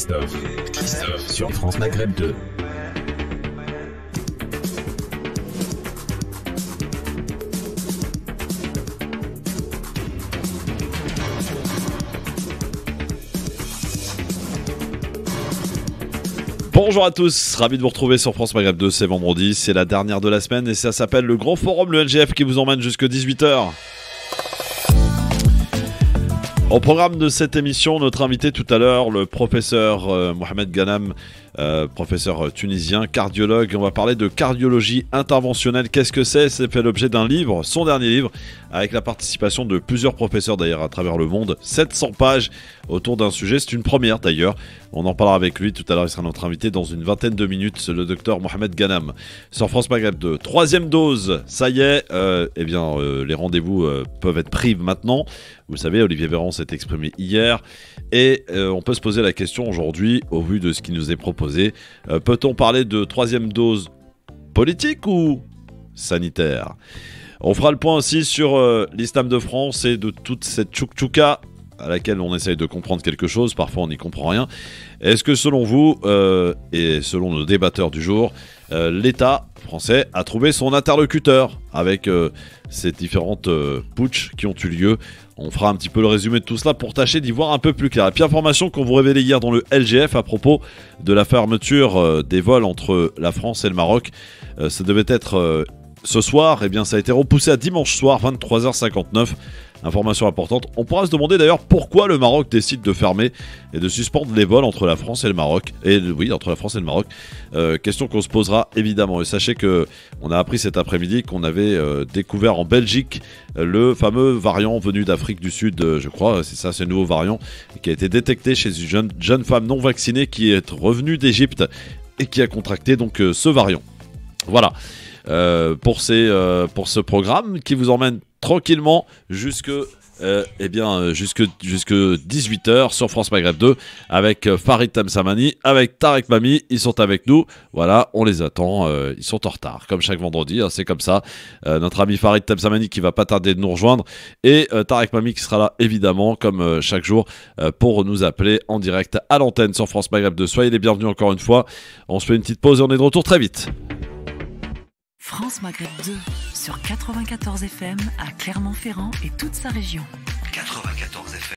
Christophe sur France Maghreb 2. Bonjour à tous, ravi de vous retrouver sur France Maghreb 2, c'est vendredi, c'est la dernière de la semaine et ça s'appelle le Grand Forum, le LGF qui vous emmène jusque 18h. Au programme de cette émission, notre invité tout à l'heure, le professeur Mohamed Ghanam, professeur tunisien, cardiologue. On va parler de cardiologie interventionnelle. Qu'est-ce que c'est? C'est fait l'objet d'un livre, son dernier livre, avec la participation de plusieurs professeurs d'ailleurs à travers le monde. 700 pages autour d'un sujet, c'est une première d'ailleurs. On en parlera avec lui tout à l'heure, il sera notre invité dans une vingtaine de minutes, le docteur Mohamed Ghanam. Sur France Maghreb 2, troisième dose, ça y est, les rendez-vous peuvent être pris maintenant. Vous savez, Olivier Véran s'est exprimé hier et on peut se poser la question aujourd'hui, au vu de ce qui nous est proposé, peut-on parler de troisième dose politique ou sanitaire? On fera le point aussi sur l'islam de France et de toute cette tchouk-tchouka à laquelle on essaye de comprendre quelque chose, parfois on n'y comprend rien. Est-ce que selon vous, et selon nos débatteurs du jour, l'État français a trouvé son interlocuteur avec ces différentes putschs qui ont eu lieu? On fera un petit peu le résumé de tout cela pour tâcher d'y voir un peu plus clair. Et puis information qu'on vous révélait hier dans le LGF à propos de la fermeture des vols entre la France et le Maroc. Ça devait être ce soir, eh bien ça a été repoussé à dimanche soir, 23h59. Information importante. On pourra se demander d'ailleurs pourquoi le Maroc décide de fermer et de suspendre les vols entre la France et le Maroc. Et oui, entre la France et le Maroc. Question qu'on se posera évidemment. Et sachez que on a appris cet après-midi qu'on avait découvert en Belgique le fameux variant venu d'Afrique du Sud, je crois. C'est ça, c'est le nouveau variant qui a été détecté chez une jeune femme non vaccinée qui est revenue d'Égypte et qui a contracté donc ce variant. Voilà. Pour ce programme qui vous emmène tranquillement jusque 18h sur France Maghreb 2 avec Farid Temsamani, avec Tarek Mami. Ils sont avec nous, voilà, on les attend, ils sont en retard comme chaque vendredi, hein, c'est comme ça. Notre ami Farid Temsamani qui va pas tarder de nous rejoindre et Tarek Mami qui sera là évidemment comme chaque jour pour nous appeler en direct à l'antenne sur France Maghreb 2. Soyez les bienvenus encore une fois, on se fait une petite pause et on est de retour très vite. France Maghreb 2 sur 94 FM à Clermont-Ferrand et toute sa région. 94 FM.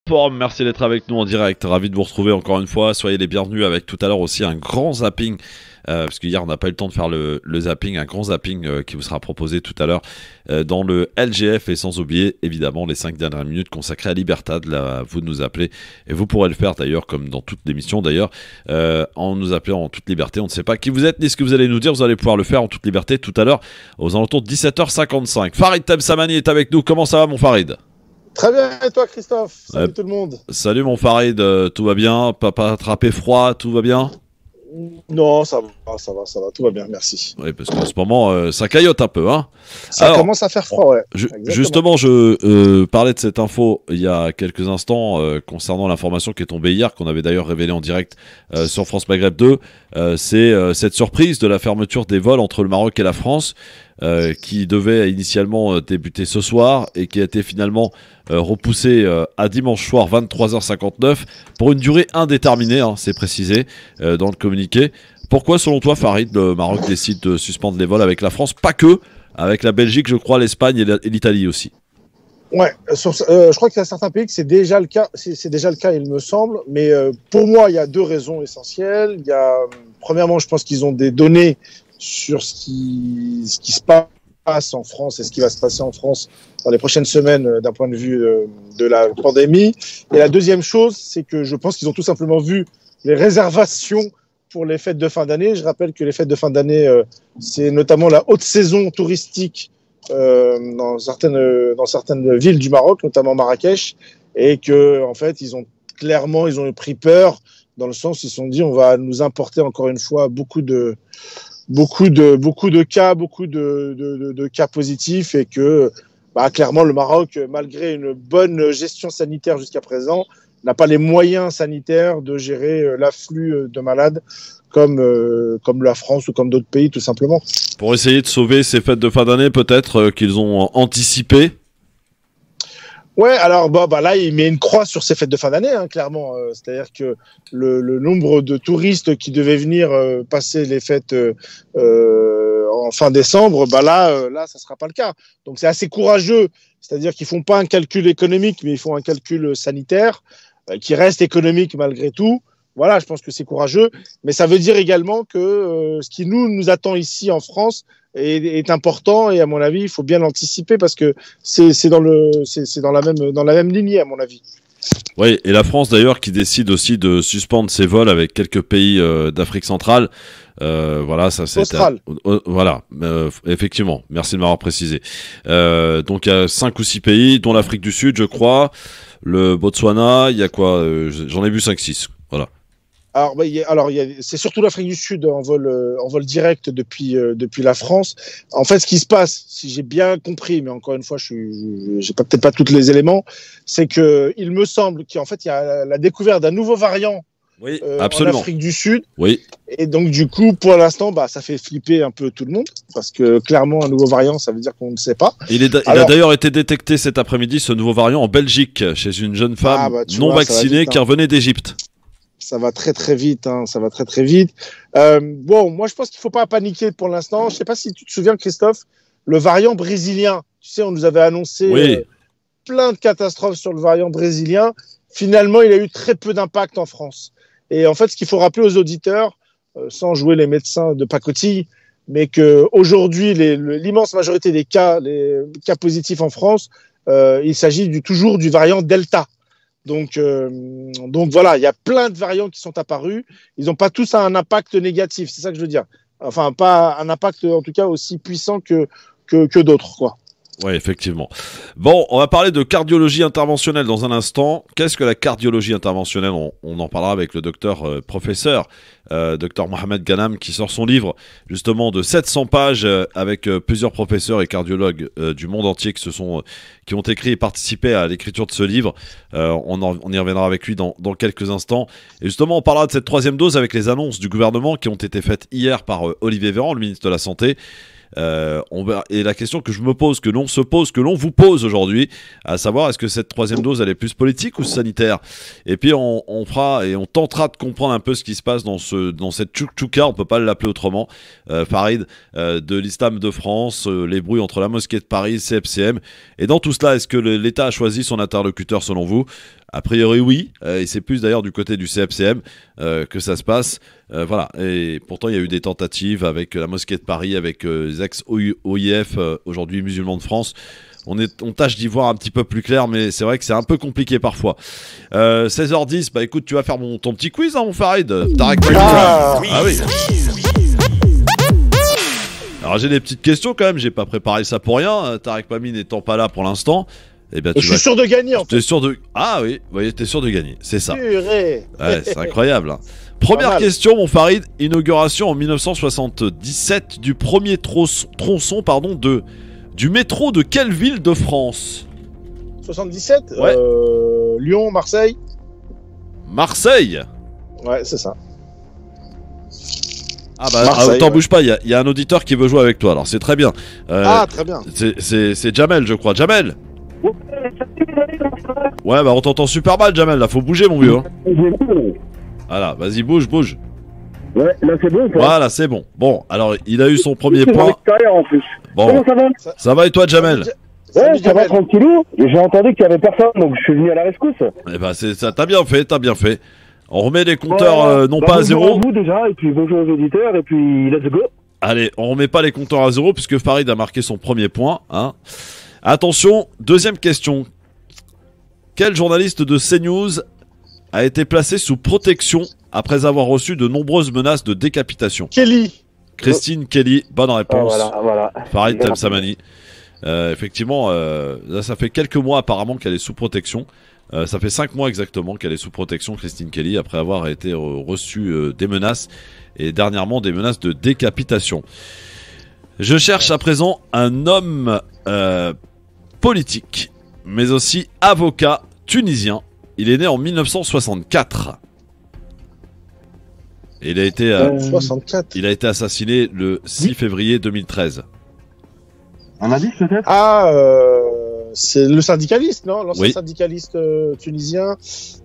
Forum, merci d'être avec nous en direct, ravi de vous retrouver encore une fois, soyez les bienvenus avec tout à l'heure aussi un grand zapping, parce qu'hier on n'a pas eu le temps de faire le zapping, un grand zapping qui vous sera proposé tout à l'heure dans le LGF et sans oublier évidemment les 5 dernières minutes consacrées à Libertad, là vous nous appelez et vous pourrez le faire d'ailleurs comme dans toute l'émission d'ailleurs, en nous appelant en toute liberté, on ne sait pas qui vous êtes ni ce que vous allez nous dire, vous allez pouvoir le faire en toute liberté tout à l'heure aux alentours de 17h55. Farid Temsamani est avec nous, comment ça va mon Farid? Très bien, et toi Christophe? Salut tout le monde. Salut mon Farid, tout va bien? Pas attrapé froid, tout va bien? Non, ça va, tout va bien, merci. Oui, parce qu'en ce moment, ça caillote un peu, hein. Ça commence à faire froid, ouais. Justement, je parlais de cette info il y a quelques instants concernant l'information qui est tombée hier, qu'on avait d'ailleurs révélée en direct sur France Maghreb 2. C'est cette surprise de la fermeture des vols entre le Maroc et la France, qui devait initialement débuter ce soir et qui a été finalement repoussé à dimanche soir 23h59 pour une durée indéterminée, hein, c'est précisé dans le communiqué. Pourquoi selon toi Farid, le Maroc décide de suspendre les vols avec la France? Pas que, avec la Belgique je crois, l'Espagne et l'Italie aussi. Ouais, je crois qu'il y a certains pays que c'est déjà le cas. C'est déjà le cas, il me semble. Mais pour moi, il y a deux raisons essentielles. Il y a, premièrement, je pense qu'ils ont des données sur ce qui se passe en France et ce qui va se passer en France dans les prochaines semaines d'un point de vue de la pandémie. Et la deuxième chose, c'est que je pense qu'ils ont tout simplement vu les réservations pour les fêtes de fin d'année. Je rappelle que les fêtes de fin d'année, c'est notamment la haute saison touristique dans certaines villes du Maroc, notamment Marrakech, et que en fait ils ont pris peur dans le sens ils se sont dit on va nous importer encore une fois beaucoup de cas positifs et que clairement le Maroc, malgré une bonne gestion sanitaire jusqu'à présent, n'a pas les moyens sanitaires de gérer l'afflux de malades comme la France ou comme d'autres pays, tout simplement. Pour essayer de sauver ces fêtes de fin d'année, peut-être qu'ils ont anticipé. Ouais, alors là, il met une croix sur ces fêtes de fin d'année, hein, clairement. C'est-à-dire que le nombre de touristes qui devaient venir passer les fêtes en fin décembre, là, ça sera pas le cas. Donc c'est assez courageux. C'est-à-dire qu'ils font pas un calcul économique, mais ils font un calcul sanitaire qui reste économique malgré tout. Voilà, je pense que c'est courageux, mais ça veut dire également que ce qui nous attend ici en France est important et à mon avis, il faut bien l'anticiper parce que c'est dans la même lignée à mon avis. Oui, et la France d'ailleurs qui décide aussi de suspendre ses vols avec quelques pays d'Afrique centrale. Voilà, ça c'est voilà, effectivement. Merci de m'avoir précisé. Donc il y a 5 ou 6 pays, dont l'Afrique du Sud, je crois, le Botswana. Il y a quoi j'en ai vu 5-6. Voilà. Alors, c'est surtout l'Afrique du Sud en vol direct depuis la France. En fait, ce qui se passe, si j'ai bien compris, mais encore une fois, j'ai peut-être pas tous les éléments, c'est que il me semble qu'en fait, il y a la découverte d'un nouveau variant. Oui, en Afrique du Sud. Oui. Et donc, du coup, pour l'instant, ça fait flipper un peu tout le monde parce que clairement, un nouveau variant, ça veut dire qu'on ne sait pas. Il a d'ailleurs été détecté cet après-midi, ce nouveau variant, en Belgique, chez une jeune femme non vaccinée qui revenait d'Égypte. Ça va très très vite, hein, ça va très très vite. Moi je pense qu'il ne faut pas paniquer pour l'instant. Je ne sais pas si tu te souviens, Christophe, le variant brésilien. Tu sais, on nous avait annoncé plein de catastrophes sur le variant brésilien. Finalement, il a eu très peu d'impact en France. Et en fait, ce qu'il faut rappeler aux auditeurs, sans jouer les médecins de pacotille, mais qu'aujourd'hui, l'immense majorité des les cas positifs en France, il s'agit toujours du variant Delta. Donc voilà, il y a plein de variants qui sont apparus. Ils n'ont pas tous un impact négatif, c'est ça que je veux dire. Enfin, pas un impact en tout cas aussi puissant que d'autres, quoi. Oui, effectivement. Bon, on va parler de cardiologie interventionnelle dans un instant. Qu'est-ce que la cardiologie interventionnelle ? On en parlera avec le professeur Mohamed Ghanam, qui sort son livre justement de 700 pages avec plusieurs professeurs et cardiologues du monde entier qui ont écrit et participé à l'écriture de ce livre. On y reviendra avec lui dans quelques instants. Et justement, on parlera de cette 3e dose avec les annonces du gouvernement qui ont été faites hier par Olivier Véran, le ministre de la Santé. Et la question que je me pose, que l'on se pose, que l'on vous pose aujourd'hui, à savoir est-ce que cette 3e dose elle est plus politique ou sanitaire ? Et puis on fera et on tentera de comprendre un peu ce qui se passe dans cette tchouk-tchouka, on peut pas l'appeler autrement, Farid, de l'Islam de France, les brouilles entre la mosquée de Paris, CFCM. Et dans tout cela, est-ce que l'État a choisi son interlocuteur selon vous ? A priori oui, et c'est plus d'ailleurs du côté du CFCM que ça se passe. Voilà, et pourtant il y a eu des tentatives avec la mosquée de Paris, avec les ex-OIF, aujourd'hui musulmans de France. On tâche d'y voir un petit peu plus clair, mais c'est vrai que c'est un peu compliqué parfois. 16h10, écoute, tu vas faire ton petit quiz, hein, mon Farid. Tarek Pamine. Ah oui. Alors j'ai des petites questions quand même, j'ai pas préparé ça pour rien. Tarek Pamine n'étant pas là pour l'instant. Eh ben, je suis sûr de gagner en fait. T'es sûr de... Ah oui, t'es sûr de gagner, c'est ça. Ouais, c'est incroyable. Hein. Première question, mon Farid. Inauguration en 1977 du premier tronçon du métro de quelle ville de France ? 77 ouais. Lyon, Marseille. Marseille ? Ouais, c'est ça. T'en bouge pas, il y a un auditeur qui veut jouer avec toi, alors c'est très bien. Très bien. C'est Jamel, je crois. Jamel ? Ouais, on t'entend super mal, Jamel, là, faut bouger, mon vieux. Hein. Voilà, vas-y, bouge. Ouais, là c'est bon, quoi. Voilà, c'est bon. Bon, alors, il a eu son premier point. En plus. Bon, comment ça va ? Ça va et toi, Jamel ? Ouais, Salut, ça va Jamel. tranquillou. Et j'ai entendu qu'il y avait personne, donc je suis venu à la rescousse. Eh ben, c'est ça, t'as bien fait, t'as bien fait. On remet les compteurs Voilà. non Bah, pas à bonjour zéro. à vous déjà, et puis bonjour aux auditeurs, et puis let's go. Allez, on remet pas les compteurs à zéro puisque Farid a marqué son premier point. Hein. Attention, deuxième question. Quel journaliste de CNews a été placé sous protection après avoir reçu de nombreuses menaces de décapitation? Kelly. Christine Kelly, bonne Ah, réponse. voilà. Farid Temsamani. Effectivement, là, ça fait quelques mois apparemment qu'elle est sous protection. Ça fait 5 mois exactement qu'elle est sous protection, Christine Kelly, après avoir été reçue des menaces et dernièrement des menaces de décapitation. Je cherche à présent un homme politique, mais aussi avocat tunisien. Il est né en 1964. Et il a été, 64. il a été assassiné le 6 février 2013. Un indice peut-être? Ah, c'est le syndicaliste, non? L'ancien Oui. syndicaliste tunisien.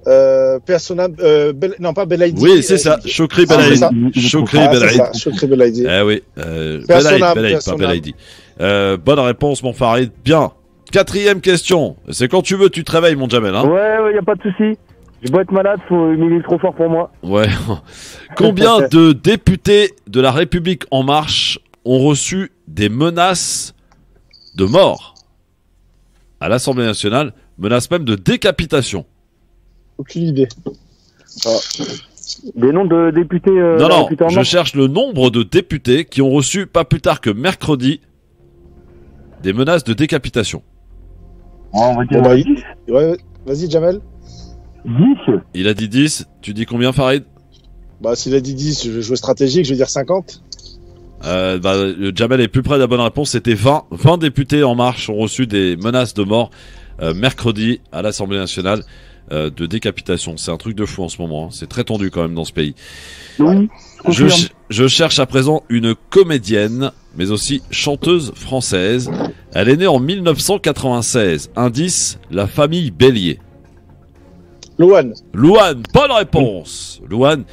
Non, pas Belaïdi. Oui, c'est ça. Chokri Ah, c'est Belaïdi. ça. Chokri Ah, c'est Belaïdi. ça. Chokri Belaïdi. Eh oui. Personnable, Belaïdi, pas personnable. Belaïdi. Bonne réponse, mon Farid. Bien. Quatrième question. C'est quand tu veux, tu te réveilles, mon Jamel. Hein Ouais, y a pas de souci. Je dois être malade, il est trop fort pour moi. ouais. Combien de députés de la République En Marche ont reçu des menaces de mort à l'Assemblée nationale, menaces même de décapitation? Aucune idée. Des noms de députés. Non, je cherche le nombre de députés qui ont reçu, pas plus tard que mercredi, des menaces de décapitation. On va dire Bon, bah, 10. Ouais, vas-y, Jamel. 10. Il a dit 10, tu dis combien, Farid? Bah, s'il a dit 10, je vais jouer stratégique, je vais dire 50. Le Jamel est plus près de la bonne réponse, c'était 20. 20 députés En Marche ont reçu des menaces de mort mercredi à l'Assemblée nationale de décapitation. C'est un truc de fou en ce moment, hein. C'est très tendu quand même dans ce pays. Oui. Je cherche à présent une comédienne, mais aussi chanteuse française. Elle est née en 1996. Indice, la famille Bélier. Louane. Louane, bonne réponse. Louane,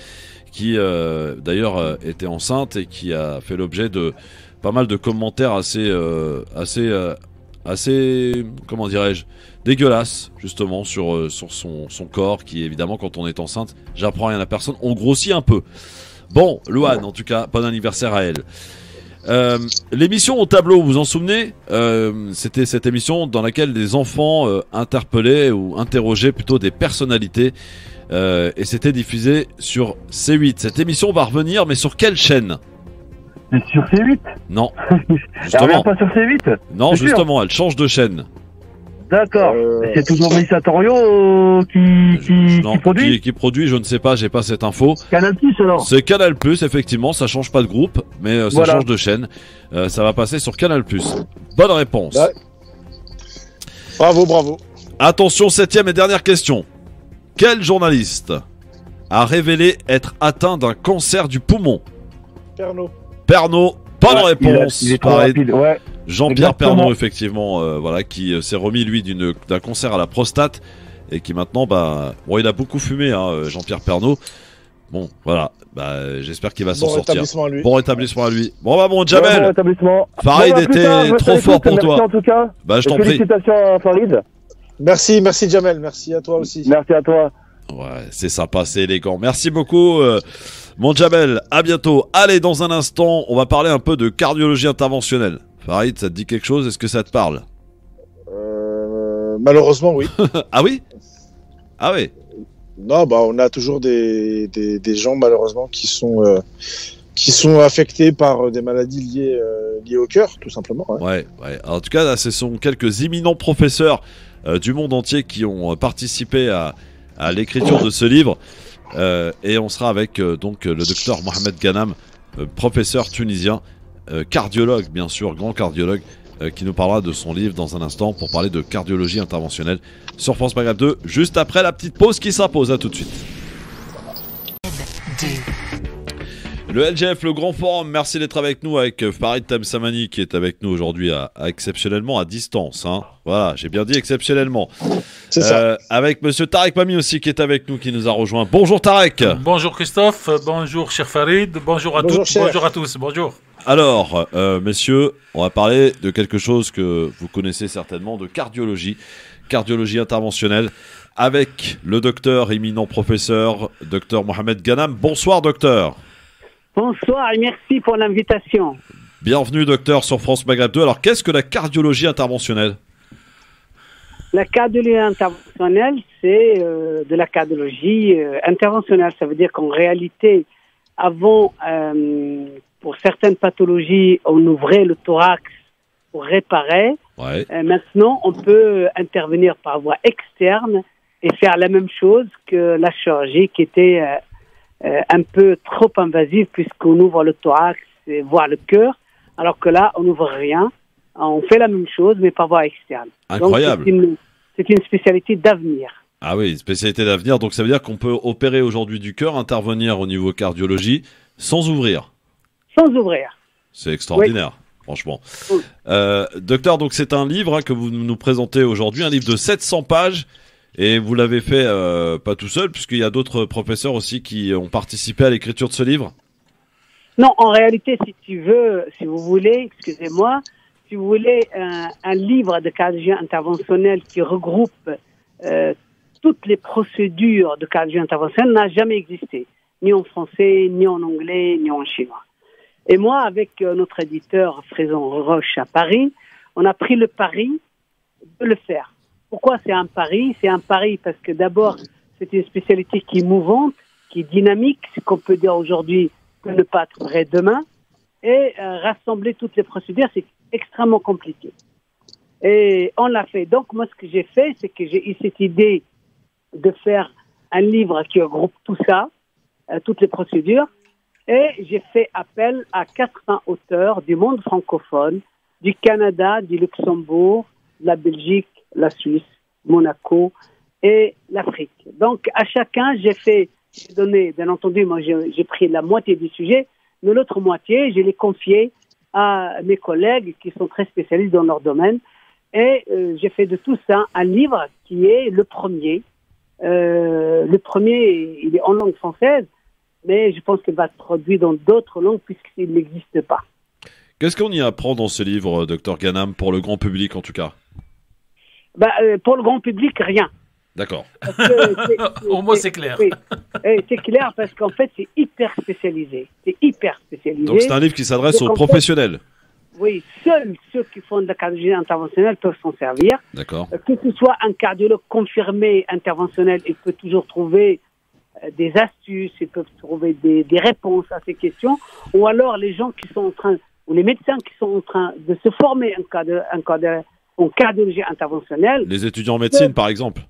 qui d'ailleurs était enceinte et qui a fait l'objet de pas mal de commentaires assez, comment dirais-je, dégueulasses justement sur son corps, qui évidemment quand on est enceinte, j'apprends rien à personne, on grossit un peu. Bon, Louane, en tout cas, bon anniversaire à elle. L'émission au tableau, vous vous en souvenez? C'était cette émission dans laquelle des enfants interpellaient ou interrogeaient plutôt des personnalités et c'était diffusé sur C8. Cette émission va revenir, mais sur quelle chaîne? C'est sur C8. Non, Elle revient justement. pas sur C8. Non, c'est sûr. justement, elle change de chaîne. D'accord. C'est toujours Mélissa Torio Non, qui produit. qui produit, je ne sais pas, j'ai pas cette info. Canal Plus alors. C'est Canal+, effectivement, ça change pas de groupe, mais ça Voilà. change de chaîne. Ça va passer sur Canal+. Bonne réponse. Ouais. Bravo, bravo. Attention, 7e et dernière question. Quel journaliste a révélé être atteint d'un cancer du poumon? Pernod. Pernod, bonne réponse. Il est trop Pareil. rapide. Ouais. Jean-Pierre Exactement. Pernod, effectivement, voilà, qui s'est remis lui d'un cancer à la prostate et qui maintenant, bon, il a beaucoup fumé, hein, Jean-Pierre Pernod. Bon, voilà, j'espère qu'il va s'en Bon sortir. rétablissement à lui. Bon rétablissement à lui. Bon, bon Bon Jamel, rétablissement. Farid Bon, à plus tard, était je reste à trop fort l'écoute, pour merci toi. en tout cas. Je t'en Et prie. félicitations à Farid. Merci, merci Jamel. Merci à toi aussi. Merci à toi. Ouais, c'est sympa, c'est élégant. Merci beaucoup, mon Jamel. À bientôt. Allez, dans un instant, on va parler un peu de cardiologie interventionnelle. Farid, ça te dit quelque chose? Est-ce que ça te parle? Malheureusement, oui. Ah oui? Ah oui. Non, bah, on a toujours des gens, malheureusement, qui sont affectés par des maladies liées au cœur, tout simplement. Ouais. Ouais. Alors, en tout cas, là, ce sont quelques éminents professeurs du monde entier qui ont participé à l'écriture de ce livre. Et on sera avec donc le docteur Mohamed Ghanam, professeur tunisien, cardiologue, bien sûr, grand cardiologue, qui nous parlera de son livre dans un instant pour parler de cardiologie interventionnelle sur France Maghreb 2, juste après la petite pause qui s'impose. À tout de suite. Le LGF, le grand forum, merci d'être avec nous, avec Farid Temsamani qui est avec nous aujourd'hui exceptionnellement à distance. Hein. Voilà, j'ai bien dit exceptionnellement. C'est ça. Avec monsieur Tarek Mami aussi qui est avec nous, qui nous a rejoint. Bonjour Tarek. Bonjour Christophe, bonjour cher Farid, bonjour à Bonjour, toutes, cher. bonjour à tous, bonjour. Alors, messieurs, on va parler de quelque chose que vous connaissez certainement, de cardiologie, cardiologie interventionnelle, avec le docteur éminent professeur, docteur Mohamed Ghanam. Bonsoir, docteur. Bonsoir et merci pour l'invitation. Bienvenue, docteur, sur France Maghreb 2. Alors, qu'est-ce que la cardiologie interventionnelle? La cardiologie interventionnelle, c'est de la cardiologie interventionnelle. Ça veut dire qu'en réalité, avant, pour certaines pathologies, on ouvrait le thorax pour réparer. Ouais. Maintenant, on peut intervenir par voie externe et faire la même chose que la chirurgie qui était un peu trop invasive puisqu'on ouvre le thorax et voire le cœur, alors que là, on n'ouvre rien. On fait la même chose, mais par voie externe. Incroyable. Donc, c'est une spécialité d'avenir. Ah oui, une spécialité d'avenir. Donc ça veut dire qu'on peut opérer aujourd'hui du cœur, intervenir au niveau cardiologie, sans ouvrir. Sans ouvrir. C'est extraordinaire, franchement. Oui. Docteur, donc c'est un livre que vous nous présentez aujourd'hui, un livre de 700 pages. Et vous l'avez fait pas tout seul, puisqu'il y a d'autres professeurs aussi qui ont participé à l'écriture de ce livre. Non, en réalité, si vous voulez, excusez-moi, si vous voulez un livre de cardiologie interventionnelle qui regroupe toutes les procédures de cardiologie interventionnelle n'a jamais existé, ni en français, ni en anglais, ni en chinois. Et moi, avec notre éditeur Fraison Roche à Paris, on a pris le pari de le faire. Pourquoi c'est un pari? C'est un pari parce que d'abord, c'est une spécialité qui est mouvante, qui est dynamique, ce qu'on peut dire aujourd'hui peut ne pas être vrai demain. Et rassembler toutes les procédures, c'est extrêmement compliqué. Et on l'a fait. Donc, moi, ce que j'ai fait, c'est que j'ai eu cette idée de faire un livre qui regroupe tout ça, toutes les procédures. Et j'ai fait appel à 80 auteurs du monde francophone, du Canada, du Luxembourg, de la Belgique, la Suisse, Monaco et l'Afrique. Donc, à chacun, j'ai donné, bien entendu, moi, j'ai pris la moitié du sujet, mais l'autre moitié, je l'ai confié à mes collègues qui sont très spécialistes dans leur domaine. Et j'ai fait de tout ça un livre qui est le premier. Le premier, il est en langue française, mais je pense qu'il va être traduit dans d'autres langues puisqu'il n'existe pas. Qu'est-ce qu'on y apprend dans ce livre, docteur Ghanam, pour le grand public en tout cas? Pour le grand public, rien. D'accord. Au moins, c'est clair. Oui. C'est clair parce qu'en fait, c'est hyper spécialisé. C'est hyper spécialisé. Donc, c'est un livre qui s'adresse aux professionnels. Oui, seuls ceux qui font de la cardiologie interventionnelle peuvent s'en servir. D'accord. Que ce soit un cardiologue confirmé interventionnel, il peut toujours trouver des astuces, il peut trouver des réponses à ces questions. Ou alors, les gens qui sont en train, ou les médecins qui sont en train de se former en cardiologie interventionnelle. Les étudiants en médecine, par exemple.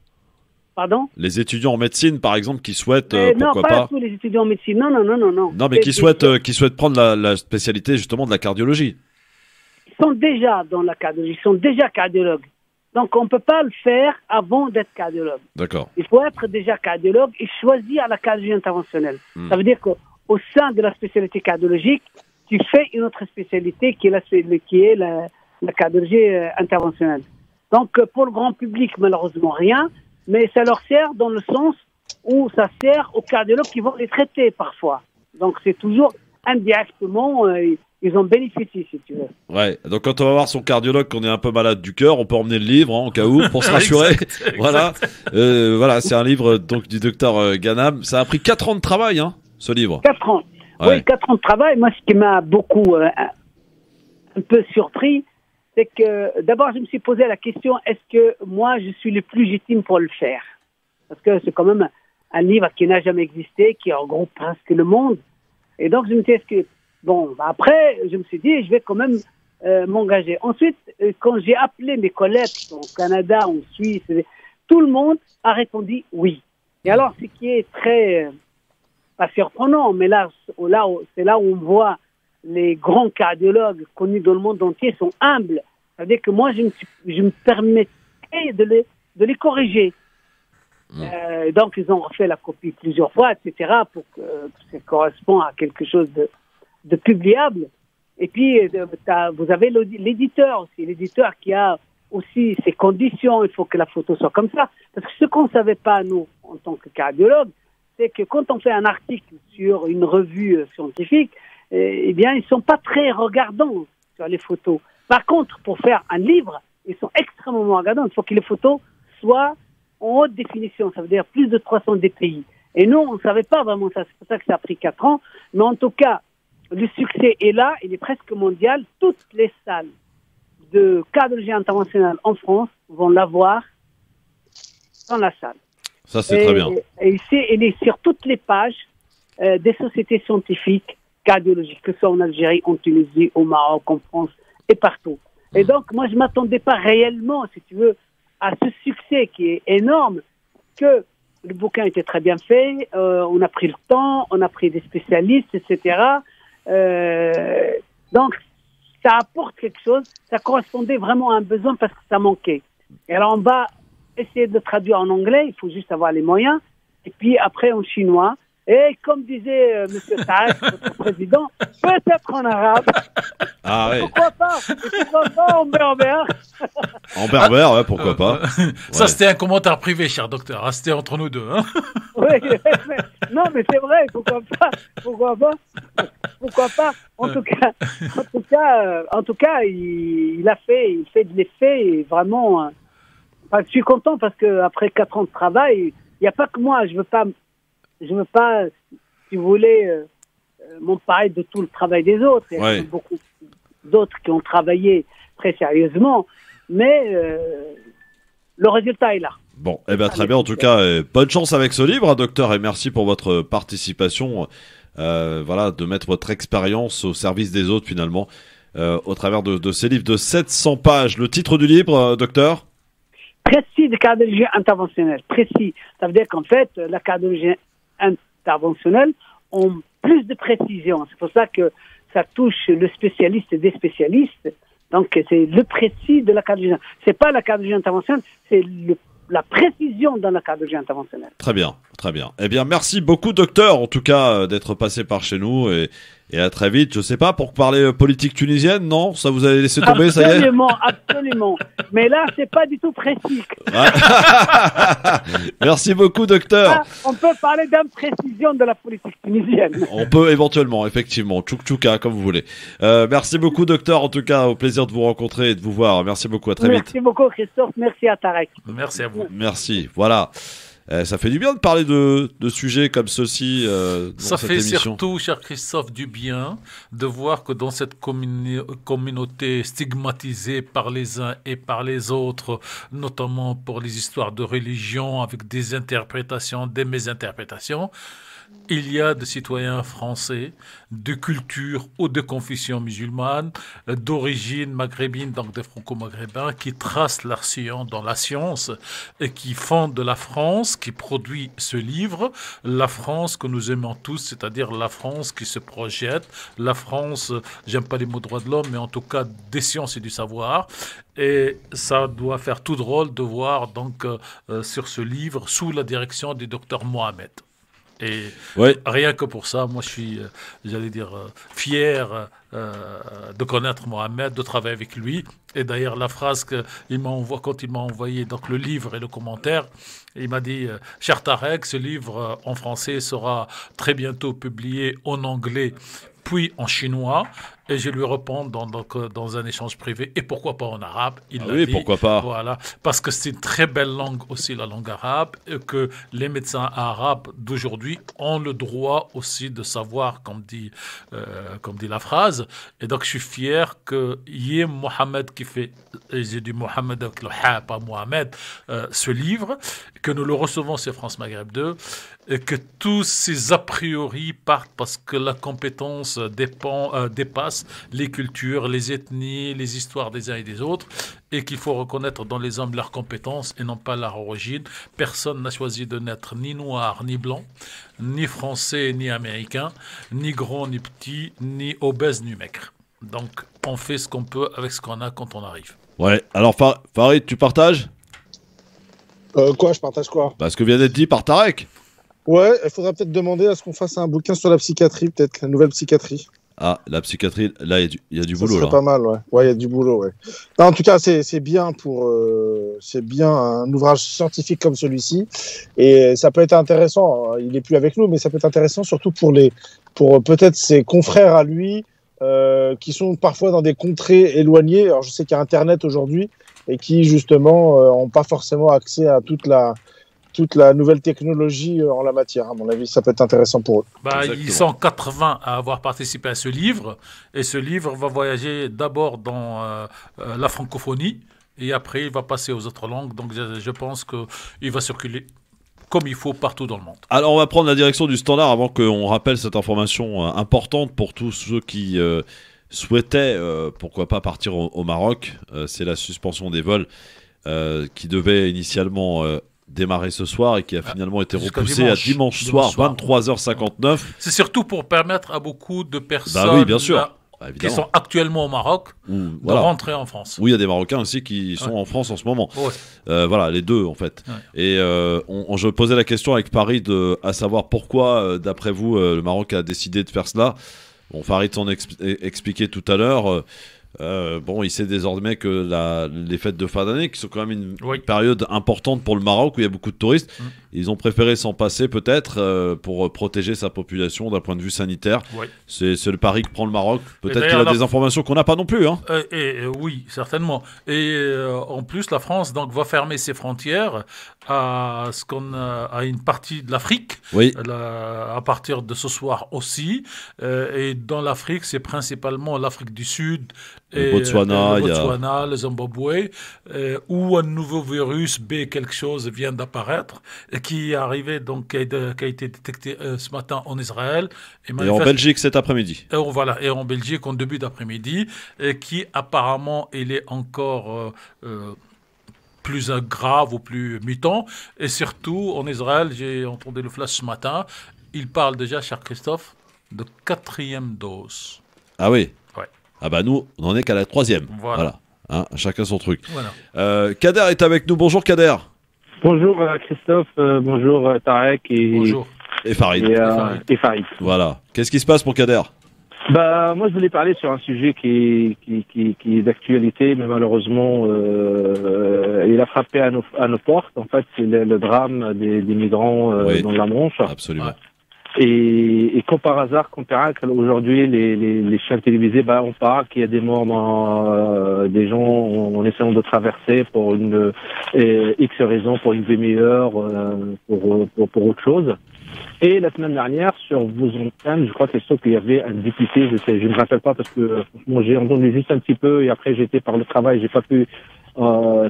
Pardon? Les étudiants en médecine, par exemple, qui souhaitent, non, pourquoi pas pas tous les étudiants en médecine. Non. Non, mais qui souhaitent prendre la spécialité, justement, de la cardiologie. Ils sont déjà dans la cardiologie, ils sont déjà cardiologues. Donc, on ne peut pas le faire avant d'être cardiologue. D'accord. Il faut être déjà cardiologue et choisir la cardiologie interventionnelle. Ça veut dire qu'au sein de la spécialité cardiologique, tu fais une autre spécialité qui est la cardiologie interventionnelle. Donc, pour le grand public, malheureusement, rien. Mais ça leur sert dans le sens où ça sert aux cardiologues qui vont les traiter parfois. Donc, c'est toujours indirectement, ils en bénéficient, si tu veux. Ouais, donc quand on va voir son cardiologue qu'on est un peu malade du cœur, on peut emmener le livre, en cas où, pour se rassurer. Exact. Voilà, voilà, c'est un livre donc du docteur Ghanam. Ça a pris 4 ans de travail, ce livre. 4 ans. Ouais. Oui, 4 ans de travail. Moi, ce qui m'a beaucoup un peu surpris, c'est que d'abord, je me suis posé la question, est-ce que moi, je suis le plus légitime pour le faire? Parce que c'est quand même un livre qui n'a jamais existé, qui regroupe presque le monde. Et donc, je me suis dit, après, je me suis dit, je vais quand même m'engager. Ensuite, quand j'ai appelé mes collègues au Canada, en Suisse, tout le monde a répondu oui. Et alors, ce qui est très, pas surprenant, mais c'est là où on voit les grands cardiologues connus dans le monde entier sont humbles. C'est-à-dire que moi, je me permettais de les corriger. Donc, ils ont refait la copie plusieurs fois, etc., pour que ça corresponde à quelque chose de publiable. Et puis, vous avez l'éditeur aussi. L'éditeur qui a aussi ses conditions. Il faut que la photo soit comme ça. Parce que ce qu'on ne savait pas, nous, en tant que cardiologue, c'est que quand on fait un article sur une revue scientifique, eh bien, ils sont pas très regardants sur les photos. Par contre, pour faire un livre, ils sont extrêmement regardants. Il faut que les photos soient en haute définition, ça veut dire plus de 300 dpi. Et nous, on ne savait pas vraiment ça, c'est pour ça que ça a pris 4 ans. Mais en tout cas, le succès est là, il est presque mondial. Toutes les salles de cardiologie internationale en France vont l'avoir dans la salle. Ça, c'est très bien. Et il est sur toutes les pages des sociétés scientifiques cardiologiques, que ce soit en Algérie, en Tunisie, au Maroc, en France et partout. Et donc, moi, je ne m'attendais pas réellement, si tu veux, à ce succès qui est énorme, que le bouquin était très bien fait, on a pris le temps, on a pris des spécialistes, etc. Donc, ça apporte quelque chose, ça correspondait vraiment à un besoin parce que ça manquait. Et alors, on va essayer de le traduire en anglais, il faut juste avoir les moyens, et puis après en chinois, et comme disait M. Tarek, notre président, peut-être en arabe. Ah ouais. Pourquoi pas en berbère. En berbère, ouais, pourquoi pas. Ça, Ouais. c'était un commentaire privé, cher docteur. Hein, c'était entre nous deux. Hein. Oui, non, mais c'est vrai, pourquoi pas. En tout cas, il fait de l'effet et vraiment. Enfin, je suis content parce que après 4 ans de travail, il n'y a pas que moi. Je veux pas, si vous voulez, m'emparer de tout le travail des autres. Il y a beaucoup d'autres qui ont travaillé très sérieusement, mais le résultat est là. Bon, eh bien très bien. En tout cas, bonne chance avec ce livre, hein, docteur, et merci pour votre participation. Voilà, de mettre votre expérience au service des autres finalement, au travers de ces livres de 700 pages. Le titre du livre, docteur? Précis de cardiologie interventionnelle. Précis. Ça veut dire qu'en fait, la cardiologie interventionnelle ont plus de précision. C'est pour ça que ça touche le spécialiste des spécialistes. Donc, c'est le précis de la cardiologie. C'est pas la cardiologie interventionnelle, c'est la précision dans la cardiologie interventionnelle. Très bien, très bien. Eh bien, merci beaucoup, docteur, en tout cas, d'être passé par chez nous et à très vite. Je sais pas, pour parler politique tunisienne, non? Ça vous avez laissé tomber, ça y est? Absolument. Mais là, c'est pas du tout précis. Ouais. Merci beaucoup, docteur. Là, on peut parler d'imprécision de la politique tunisienne. On peut éventuellement, effectivement. Tchouk-tchouka, comme vous voulez. Merci beaucoup, docteur. En tout cas, au plaisir de vous rencontrer et de vous voir. Merci beaucoup, à très vite. Merci beaucoup, Christophe. Merci à Tarek. Merci à vous. Merci. Voilà. Ça fait du bien de parler de sujets comme ceux-ci dans Ça cette fait émission. surtout, cher Christophe, du bien de voir que dans cette communauté stigmatisée par les uns et par les autres, notamment pour les histoires de religion avec des interprétations, des mésinterprétations, il y a des citoyens français de culture ou de confession musulmane, d'origine maghrébine, donc des franco-maghrébins, qui tracent leur sillon dans la science et qui font de la France, qui produit ce livre, la France que nous aimons tous, c'est-à-dire la France qui se projette, la France, j'aime pas les mots droits de l'homme, mais en tout cas des sciences et du savoir. Et ça doit faire tout drôle de voir donc sur ce livre sous la direction du docteur Mohamed. Et rien que pour ça, moi je suis, fier de connaître Mohamed, de travailler avec lui. Et d'ailleurs, la phrase qu'il m'a envoyé, quand il m'a envoyé donc, le livre et le commentaire, il m'a dit « Cher Tarek, ce livre en français sera très bientôt publié en anglais, puis en chinois. » Et je lui réponds dans un échange privé, et pourquoi pas en arabe? Il l'a dit, pourquoi pas. Voilà, parce que c'est une très belle langue aussi, la langue arabe, et que les médecins arabes d'aujourd'hui ont le droit aussi de savoir, comme dit la phrase. Et donc, je suis fier qu'il y ait Mohamed qui fait, et j'ai dit Mohamed avec le ha, pas Mohamed, ce livre, que nous le recevons sur France Maghreb 2, et que tous ces a priori partent parce que la compétence dépasse les cultures, les ethnies, les histoires des uns et des autres, et qu'il faut reconnaître dans les hommes leurs compétences et non pas leur origine. Personne n'a choisi de naître ni noir ni blanc, ni français ni américain, ni grand ni petit, ni obèse ni maigre. Donc on fait ce qu'on peut avec ce qu'on a quand on arrive. Ouais, alors Farid, tu partages? Quoi, je partage quoi? Ce que vient d'être dit par Tarek. Ouais, il faudra peut-être demander à ce qu'on fasse un bouquin sur la psychiatrie, peut-être la nouvelle psychiatrie. Ah, la psychiatrie, là, il y a du Ça boulot. serait Là. pas mal, ouais. Ouais, il y a du boulot, ouais. Non, en tout cas, c'est bien c'est bien un ouvrage scientifique comme celui-ci. Et ça peut être intéressant. Il est plus avec nous, mais ça peut être intéressant surtout pour peut-être ses confrères à lui, qui sont parfois dans des contrées éloignées. Alors, je sais qu'il y a Internet aujourd'hui et qui, justement, n'ont pas forcément accès à toute la nouvelle technologie en la matière. À mon avis, ça peut être intéressant pour eux. Ils sont 80 à avoir participé à ce livre, et ce livre va voyager d'abord dans la francophonie, et après il va passer aux autres langues, donc je pense qu'il va circuler comme il faut partout dans le monde. Alors, on va prendre la direction du standard avant qu'on rappelle cette information importante pour tous ceux qui souhaitaient, pourquoi pas, partir au Maroc. C'est la suspension des vols qui devait initialement démarrer ce soir et qui a finalement été repoussé à dimanche soir, 23h59. C'est surtout pour permettre à beaucoup de personnes oui, bien sûr. Qui sont actuellement au Maroc de rentrer en France. Oui, il y a des Marocains aussi qui sont en France en ce moment. Ouais. Voilà, les deux en fait. Ouais. Et je posais la question avec Farid à savoir pourquoi, d'après vous, le Maroc a décidé de faire cela. Bon, Farid s'en expliqué tout à l'heure. Il sait désormais que les fêtes de fin d'année, qui sont quand même une période importante pour le Maroc où il y a beaucoup de touristes, ils ont préféré s'en passer peut-être pour protéger sa population d'un point de vue sanitaire. C'est le pari que prend le Maroc. Peut-être qu'il a des informations qu'on n'a pas non plus. Hein. Oui, certainement. Et en plus, la France donc, va fermer ses frontières à une partie de l'Afrique, à partir de ce soir aussi. Et dans l'Afrique, c'est principalement l'Afrique du Sud, le Botswana, le Zimbabwe, où un nouveau virus B quelque chose vient d'apparaître, et qui est arrivé, donc, qui a été détecté ce matin en Israël. Et en Belgique cet après-midi. Et en Belgique en début d'après-midi, et qui apparemment il est encore plus grave ou plus mutant. Et surtout en Israël, j'ai entendu le flash ce matin, il parle déjà, cher Christophe, de 4e dose. Ah oui. Ouais. Ah bah nous, on n'en est qu'à la 3e. Voilà. Hein, chacun son truc. Voilà. Kader est avec nous. Bonjour Kader. Bonjour Christophe, bonjour Tarek et Farid. Et Farid. Voilà. Qu'est-ce qui se passe pour Kader? Moi je voulais parler sur un sujet qui est d'actualité, mais malheureusement il a frappé à nos portes. En fait, c'est le drame des migrants dans la Manche. Absolument. Et comme par hasard, comme miracle, aujourd'hui, les chaînes télévisées, on parle qu'il y a des morts des gens en essayant de traverser pour une X raison, pour une demi-heure, pour autre chose. Et la semaine dernière, sur vos antennes, je crois qu'il y avait un député, je ne me rappelle pas parce que franchement, j'ai entendu juste un petit peu et après j'étais par le travail, j'ai pas pu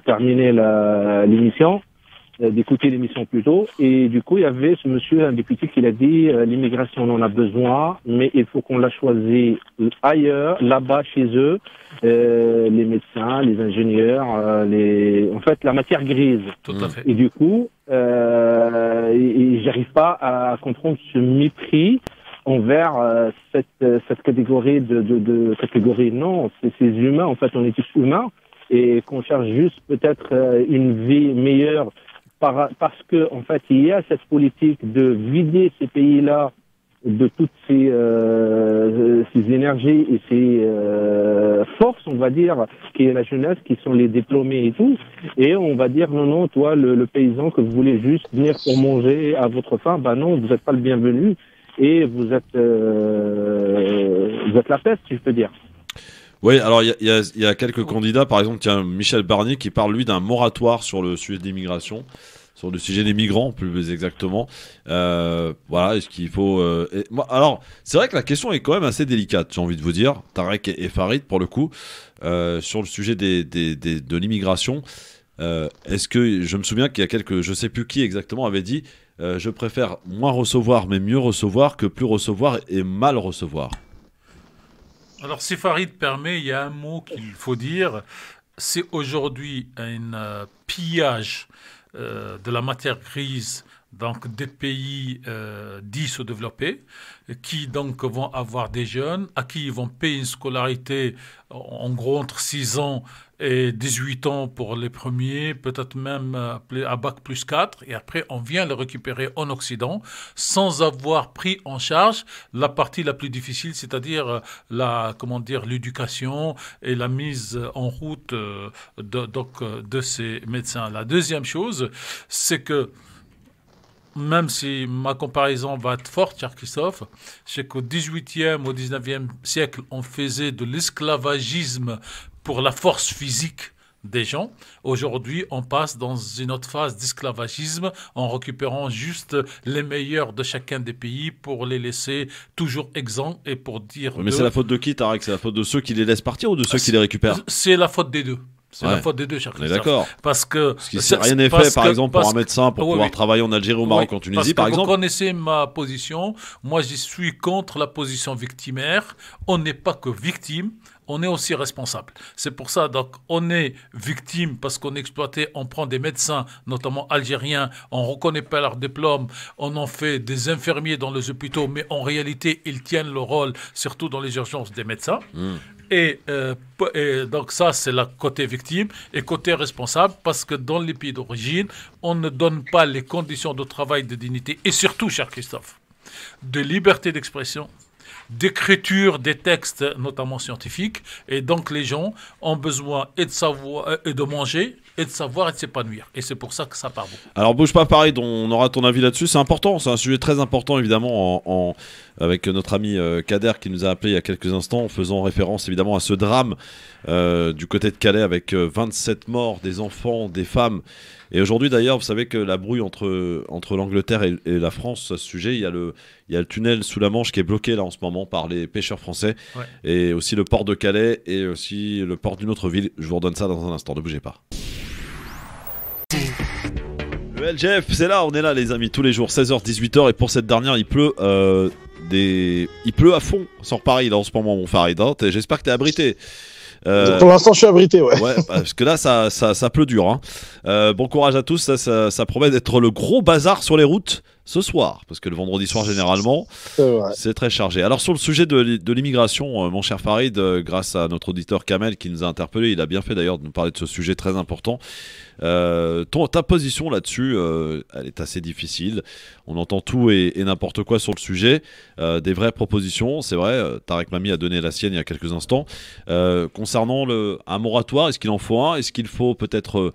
terminer l'émission. D'écouter l'émission plus tôt, et du coup il y avait ce monsieur, un député, qui a dit l'immigration on en a besoin, mais il faut qu'on la choisisse ailleurs, là-bas chez eux, les médecins, les ingénieurs, en fait la matière grise. Tout à fait. Et du coup j'arrive pas à comprendre ce mépris envers cette catégorie catégorie. Non, c'est humain, en fait on est tous humains, et qu'on cherche juste peut-être une vie meilleure. Parce que en fait, il y a cette politique de vider ces pays-là de toutes ces énergies et ces forces, on va dire, qui est la jeunesse, qui sont les diplômés et tout. Et on va dire non, toi, le paysan que vous voulez juste venir pour manger à votre faim, non, vous n'êtes pas le bienvenu et vous êtes la peste, si je peux dire. Oui, alors il y a quelques candidats, par exemple, Michel Barnier qui parle lui d'un moratoire sur le sujet de l'immigration, sur le sujet des migrants plus exactement. Voilà, est-ce qu'il faut... alors, c'est vrai que la question est quand même assez délicate, j'ai envie de vous dire, Tarek et Farid pour le coup, sur le sujet de l'immigration. Est-ce que, je me souviens qu'il y a je sais plus qui exactement avait dit, je préfère moins recevoir mais mieux recevoir que plus recevoir et mal recevoir. Alors, si Farid permet, il y a un mot qu'il faut dire. C'est aujourd'hui un pillage de la matière grise, donc des pays dits sous-développés, qui donc vont avoir des jeunes à qui ils vont payer une scolarité en gros entre 6 ans et 18 ans pour les premiers, peut-être même à bac plus 4, et après on vient le récupérer en Occident sans avoir pris en charge la partie la plus difficile, c'est-à-dire l'éducation et la mise en route de ces médecins. La deuxième chose, c'est que même si ma comparaison va être forte, cher Christophe, c'est qu'au 18e, au 19e siècle, on faisait de l'esclavagisme pour la force physique des gens. Aujourd'hui, on passe dans une autre phase d'esclavagisme en récupérant juste les meilleurs de chacun des pays pour les laisser toujours exempts et pour dire... Mais c'est la faute de qui, Tarek? C'est la faute de ceux qui les laissent partir ou de ceux qui les récupèrent? C'est la faute des deux. C'est la faute des deux, cher Christophe. D'accord. Parce que si rien n'est fait, par exemple, pour un médecin pour pouvoir travailler en Algérie, au Maroc, en Tunisie, par exemple. Vous connaissez ma position. Moi, je suis contre la position victimaire. On n'est pas que victime. On est aussi responsable. C'est pour ça, donc, on est victime parce qu'on est exploité, on prend des médecins, notamment algériens, on ne reconnaît pas leur diplôme, on en fait des infirmiers dans les hôpitaux, mais en réalité, ils tiennent le rôle, surtout dans les urgences, des médecins. Et donc ça, c'est le côté victime et côté responsable, parce que dans les pays d'origine, on ne donne pas les conditions de travail de dignité, et surtout, cher Christophe, de liberté d'expression, d'écriture des textes, notamment scientifiques, et donc les gens ont besoin et de savoir, et de manger, et de savoir et de s'épanouir. Et c'est pour ça que ça part beaucoup. Alors bouge pas Paris, on aura ton avis là-dessus, c'est important, c'est un sujet très important évidemment avec notre ami Kader qui nous a appelé il y a quelques instants en faisant référence évidemment à ce drame du côté de Calais avec 27 morts, des enfants, des femmes. Et aujourd'hui d'ailleurs, vous savez que la brouille entre l'Angleterre et la France à ce sujet, il y a le tunnel sous la Manche qui est bloqué là en ce moment par les pêcheurs français, et aussi le port de Calais et aussi le port d'une autre ville. Je vous redonne ça dans un instant, ne bougez pas. Le LGF, c'est là, on est là les amis, tous les jours, 16h, 18h, et pour cette dernière, il pleut à fond sur Paris là en ce moment, mon Farid, hein. J'espère que t'es abrité. Pour l'instant, je suis abrité, ouais. Parce que là, ça pleut dur. Hein. Bon courage à tous. Ça promet d'être le gros bazar sur les routes ce soir, parce que le vendredi soir, généralement, c'est très chargé. Alors, sur le sujet de l'immigration, mon cher Farid, grâce à notre auditeur Kamel qui nous a interpellé, il a bien fait d'ailleurs de nous parler de ce sujet très important. Ta position là-dessus, elle est assez difficile. On entend tout et n'importe quoi sur le sujet. Des vraies propositions, c'est vrai. Tarek Mami a donné la sienne il y a quelques instants. Concernant un moratoire, est-ce qu'il en faut un? Est-ce qu'il faut peut-être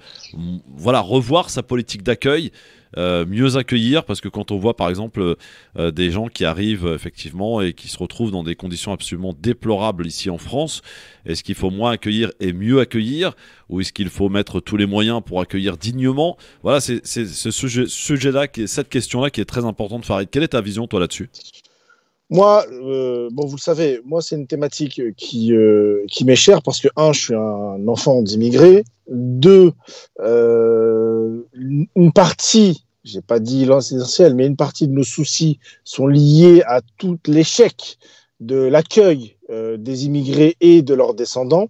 revoir sa politique d'accueil? Mieux accueillir, parce que quand on voit par exemple des gens qui arrivent effectivement et qui se retrouvent dans des conditions absolument déplorables ici en France, est-ce qu'il faut moins accueillir et mieux accueillir, ou est-ce qu'il faut mettre tous les moyens pour accueillir dignement? Voilà, c'est ce sujet-là, cette question-là qui est très importante. Farid, quelle est ta vision toi là-dessus? Moi, vous le savez, moi c'est une thématique qui m'est chère parce que je suis un enfant d'immigrés. 2, une partie, j'ai pas dit l'essentiel, mais une partie de nos soucis sont liés à tout l'échec de l'accueil des immigrés et de leurs descendants.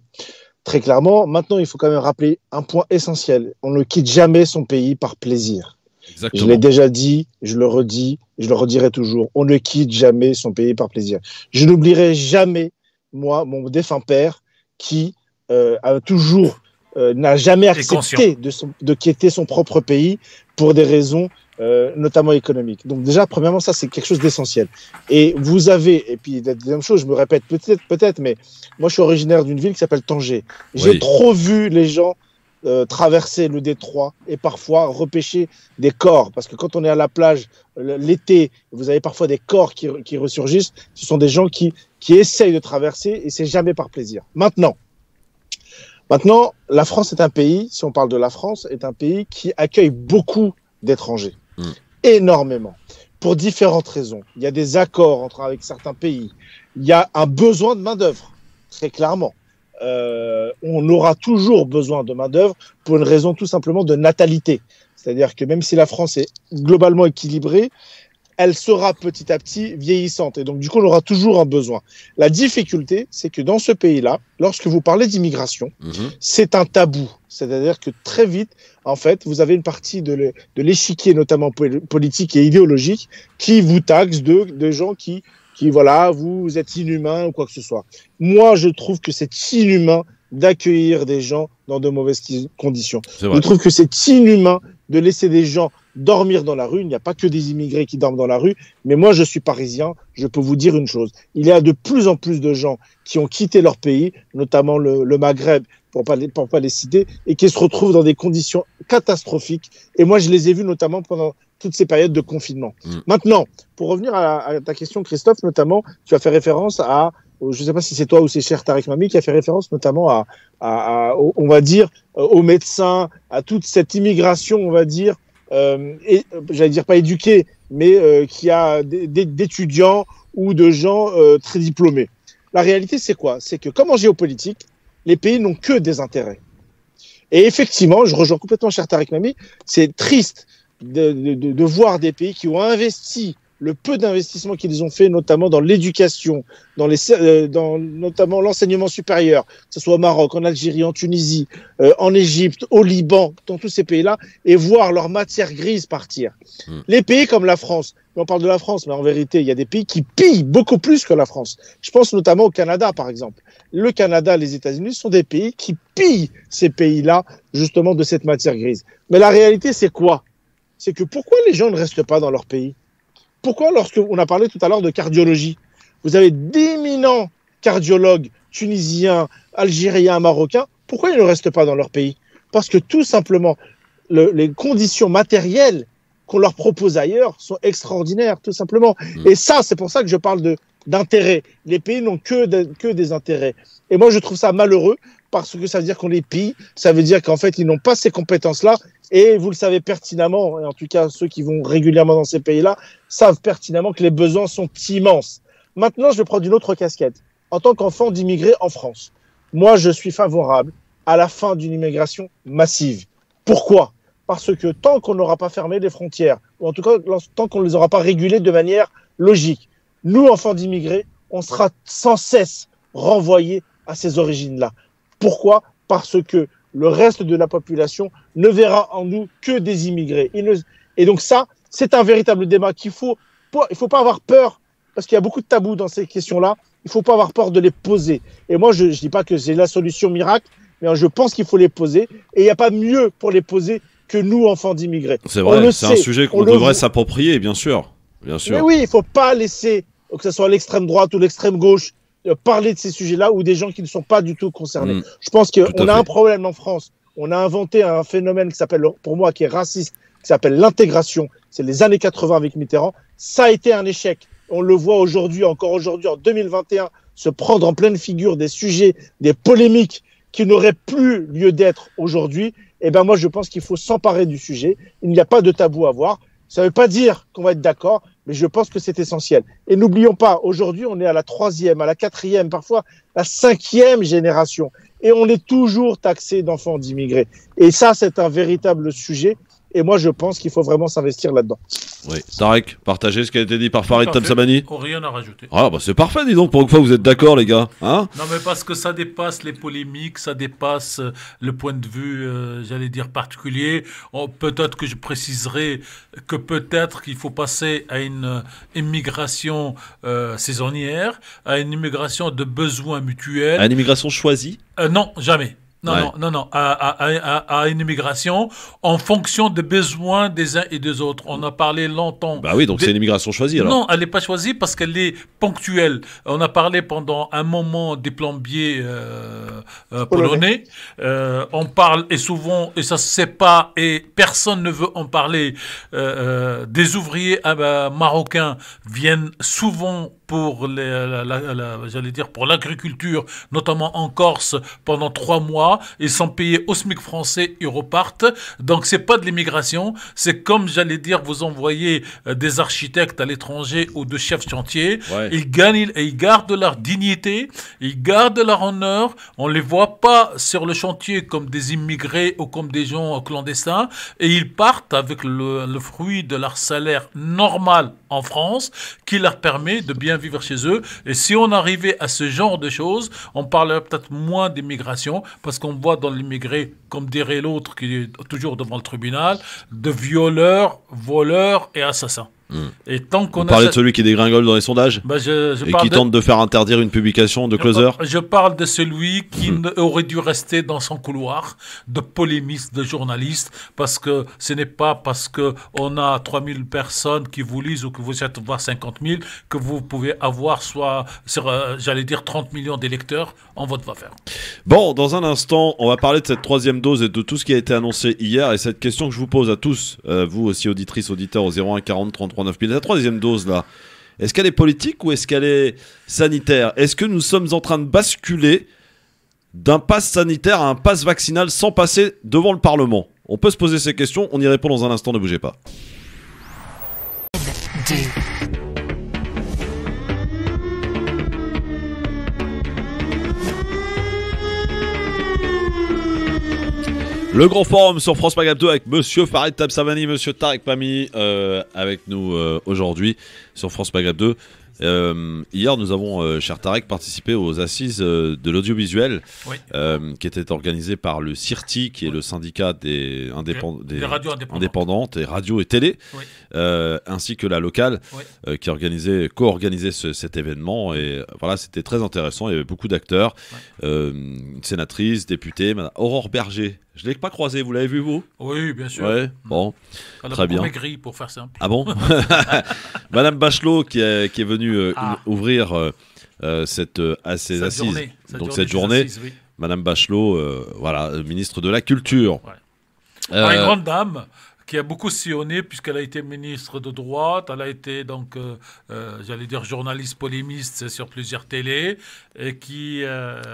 Très clairement, maintenant il faut quand même rappeler un point essentiel: on ne quitte jamais son pays par plaisir. Exactement. Je l'ai déjà dit, je le redis, je le redirai toujours. On ne quitte jamais son pays par plaisir. Je n'oublierai jamais, moi, mon défunt père qui n'a jamais accepté de quitter son propre pays pour des raisons notamment économiques. Donc déjà, premièrement, ça, c'est quelque chose d'essentiel. Et puis la deuxième chose, je me répète peut-être, mais moi, je suis originaire d'une ville qui s'appelle Tanger. J'ai trop vu les gens traverser le détroit et parfois repêcher des corps, parce que quand on est à la plage l'été, vous avez parfois des corps qui ressurgissent. Ce sont des gens qui essayent de traverser, et c'est jamais par plaisir. Maintenant, la France est un pays, si on parle de la France, est un pays qui accueille beaucoup d'étrangers, énormément, pour différentes raisons. Il y a des accords avec certains pays, il y a un besoin de main-d'œuvre, très clairement. On aura toujours besoin de main-d'œuvre pour une raison tout simplement de natalité. C'est-à-dire que même si la France est globalement équilibrée, elle sera petit à petit vieillissante. Et donc, du coup, on aura toujours un besoin. La difficulté, c'est que dans ce pays-là, lorsque vous parlez d'immigration, c'est un tabou. C'est-à-dire que très vite, en fait, vous avez une partie de l'échiquier, notamment politique et idéologique, qui vous taxe de gens qui voilà, vous êtes inhumain ou quoi que ce soit. Moi, je trouve que c'est inhumain d'accueillir des gens dans de mauvaises conditions. C'est vrai. Je trouve que c'est inhumain de laisser des gens dormir dans la rue. Il n'y a pas que des immigrés qui dorment dans la rue, mais moi je suis parisien, je peux vous dire une chose. Il y a de plus en plus de gens qui ont quitté leur pays, notamment le Maghreb, pour pas les citer, et qui se retrouvent dans des conditions catastrophiques. Et moi je les ai vus notamment pendant toutes ces périodes de confinement. Maintenant, pour revenir à ta question, Christophe, notamment, tu as fait référence à, je ne sais pas si c'est toi ou c'est cher Tariq Mami, qui a fait référence notamment on va dire, aux médecins, à toute cette immigration, on va dire, et j'allais dire pas éduquée, mais qui a d'étudiants ou de gens très diplômés. La réalité, c'est quoi? C'est que, comme en géopolitique, les pays n'ont que des intérêts. Et effectivement, je rejoins complètement cher Tariq Mami, c'est triste de voir des pays qui ont investi le peu d'investissements qu'ils ont fait, notamment dans l'éducation, dans notamment l'enseignement supérieur, que ce soit au Maroc, en Algérie, en Tunisie, en Égypte, au Liban, dans tous ces pays-là, et voir leur matière grise partir. Les pays comme la France, on parle de la France, mais en vérité, il y a des pays qui pillent beaucoup plus que la France. Je pense notamment au Canada, par exemple. Le Canada, les États-Unis sont des pays qui pillent ces pays-là, justement, de cette matière grise. Mais la réalité, c'est quoi? C'est que pourquoi les gens ne restent pas dans leur pays? Pourquoi, lorsqu'on a parlé tout à l'heure de cardiologie, vous avez d'éminents cardiologues tunisiens, algériens, marocains, pourquoi ils ne restent pas dans leur pays? Parce que tout simplement, les conditions matérielles qu'on leur propose ailleurs sont extraordinaires, tout simplement. Et ça, c'est pour ça que je parle d'intérêt. Les pays n'ont que des intérêts. Et moi, je trouve ça malheureux, parce que ça veut dire qu'on les pille, ça veut dire qu'en fait, ils n'ont pas ces compétences-là, et vous le savez pertinemment, et en tout cas, ceux qui vont régulièrement dans ces pays-là, savent pertinemment que les besoins sont immenses. Maintenant, je vais prendre une autre casquette. En tant qu'enfant d'immigrés en France, moi, je suis favorable à la fin d'une immigration massive. Pourquoi? Parce que tant qu'on n'aura pas fermé les frontières, ou en tout cas, tant qu'on ne les aura pas régulées de manière logique, nous, enfants d'immigrés, on sera sans cesse renvoyés à ces origines-là. Pourquoi? Parce que le reste de la population ne verra en nous que des immigrés. Et donc ça, c'est un véritable débat il faut pas avoir peur, parce qu'il y a beaucoup de tabous dans ces questions-là. Il faut pas avoir peur de les poser. Et moi, je dis pas que c'est la solution miracle, mais je pense qu'il faut les poser. Et il n'y a pas mieux pour les poser que nous, enfants d'immigrés. C'est vrai, c'est un sujet qu'on devrait s'approprier, bien sûr. Bien sûr. Mais oui, il faut pas laisser, que ce soit l'extrême droite ou l'extrême gauche, parler de ces sujets-là ou des gens qui ne sont pas du tout concernés. Je pense qu'on a un problème en France. On a inventé un phénomène qui s'appelle, pour moi, qui est raciste, qui s'appelle l'intégration. C'est les années 80 avec Mitterrand. Ça a été un échec. On le voit aujourd'hui, encore aujourd'hui, en 2021, se prendre en pleine figure des sujets, des polémiques qui n'auraient plus lieu d'être aujourd'hui. Eh ben moi, je pense qu'il faut s'emparer du sujet. Il n'y a pas de tabou à avoir. Ça ne veut pas dire qu'on va être d'accord, mais je pense que c'est essentiel. Et n'oublions pas, aujourd'hui, on est à la 3e, à la 4e, parfois la 5e génération. Et on est toujours taxé d'enfants d'immigrés. Et ça, c'est un véritable sujet. Et moi, je pense qu'il faut vraiment s'investir là-dedans. Oui. Tarek, partagez ce qui a été dit par Farid Tamsamani. Rien à rajouter. Ah, bah c'est parfait, dis donc. Pour une fois, vous êtes d'accord, les gars. Hein? Non, mais parce que ça dépasse les polémiques, ça dépasse le point de vue, j'allais dire, particulier. Peut-être que je préciserai que peut-être qu'il faut passer à une immigration saisonnière, à une immigration de besoins mutuels. À une immigration choisie? Non, jamais. Non, à une immigration en fonction des besoins des uns et des autres. On a parlé longtemps. Bah oui, donc c'est une immigration choisie alors. Non, elle n'est pas choisie parce qu'elle est ponctuelle. On a parlé pendant un moment des plombiers polonais. On parle, et souvent, et ça se sait pas, et personne ne veut en parler, des ouvriers marocains viennent souvent pour j'allais dire pour l'agriculture, notamment en Corse, pendant 3 mois. Ils sont payés au SMIC français, ils repartent. Donc c'est pas de l'immigration, c'est comme j'allais dire, vous envoyez des architectes à l'étranger ou de chefs chantier. Ouais. Ils gagnent et ils gardent leur dignité, ils gardent leur honneur. On les voit pas sur le chantier comme des immigrés ou comme des gens clandestins, et ils partent avec le fruit de leur salaire normal en France, qui leur permet de bien vivre chez eux. Et si on arrivait à ce genre de choses, on parlerait peut-être moins d'immigration, parce qu'on voit dans l'immigré, comme dirait l'autre qui est toujours devant le tribunal, de violeurs, voleurs et assassins. Et tant qu'on Vous parlez de celui qui dégringole dans les sondages je et parle qui tente de faire interdire une publication de Closer. Je parle de celui qui aurait dû rester dans son couloir de polémiste, de journaliste, parce que ce n'est pas parce qu'on a 3000 personnes qui vous lisent ou que vous êtes voir 50 000 que vous pouvez avoir j'allais dire 30 millions d'électeurs en votre faveur. Bon, dans un instant, on va parler de cette troisième dose et de tout ce qui a été annoncé hier. Et cette question que je vous pose à tous, vous aussi auditrices, auditeurs, au 01 40 33 9000, la troisième dose là, est-ce qu'elle est politique ou est-ce qu'elle est sanitaire? Est-ce que nous sommes en train de basculer d'un pass sanitaire à un pass vaccinal sans passer devant le Parlement? On peut se poser ces questions, on y répond dans un instant, ne bougez pas. Le grand forum sur France Maghreb 2 avec Monsieur Farid Tabsamani, Monsieur Tarek Pami avec nous aujourd'hui sur France Maghreb 2. Hier, nous avons, cher Tarek, participé aux assises de l'audiovisuel qui étaient organisées par le CIRTI, qui est le syndicat des radios indépendantes et radio et télé, ainsi que la locale, qui co-organisait cet événement. Et voilà, c'était très intéressant. Il y avait beaucoup d'acteurs, une sénatrice, députée, Aurore Berger. Je ne l'ai pas croisée, vous l'avez vu, vous? Oui, bien sûr. Ouais, bon, très bien. Maigri, pour faire simple. Ah bon? Madame Bachelot qui est venue ouvrir cette assises, cette journée. Oui. Madame Bachelot, ministre de la Culture. Ouais. Une grande dame qui a beaucoup sillonné puisqu'elle a été ministre de droite, elle a été donc, j'allais dire, journaliste polémiste sur plusieurs télés et qui...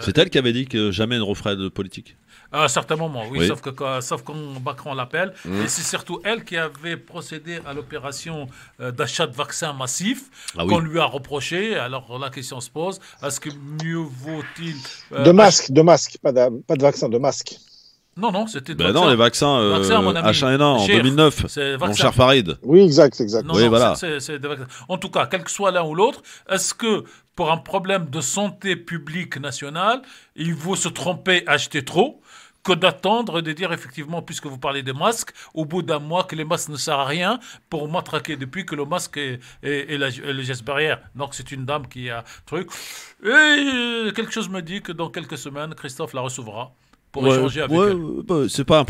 C'est elle qui avait dit que jamais elle ne referait de politique? À un certain moment, oui. Sauf quand Macron l'appelle. Et c'est surtout elle qui avait procédé à l'opération d'achat de vaccins massifs qu'on lui a reproché. Alors la question se pose, est-ce que mieux vaut-il... de masques, pas de vaccins, de masques. Non, c'était de vaccins. Non, les vaccins H1N1 en 2009, mon cher Farid. Oui, exact. Non, c'est des vaccins. En tout cas, quel que soit l'un ou l'autre, est-ce que pour un problème de santé publique nationale, il vaut se tromper, acheter trop, que d'attendre et de dire effectivement, puisque vous parlez des masques, au bout d'un mois que les masques ne servent à rien pour matraquer depuis que le masque est le geste barrière. Donc c'est une dame qui a truc. Et quelque chose me dit que dans quelques semaines, Christophe la recevra. Pour échanger avec elle. C'est pas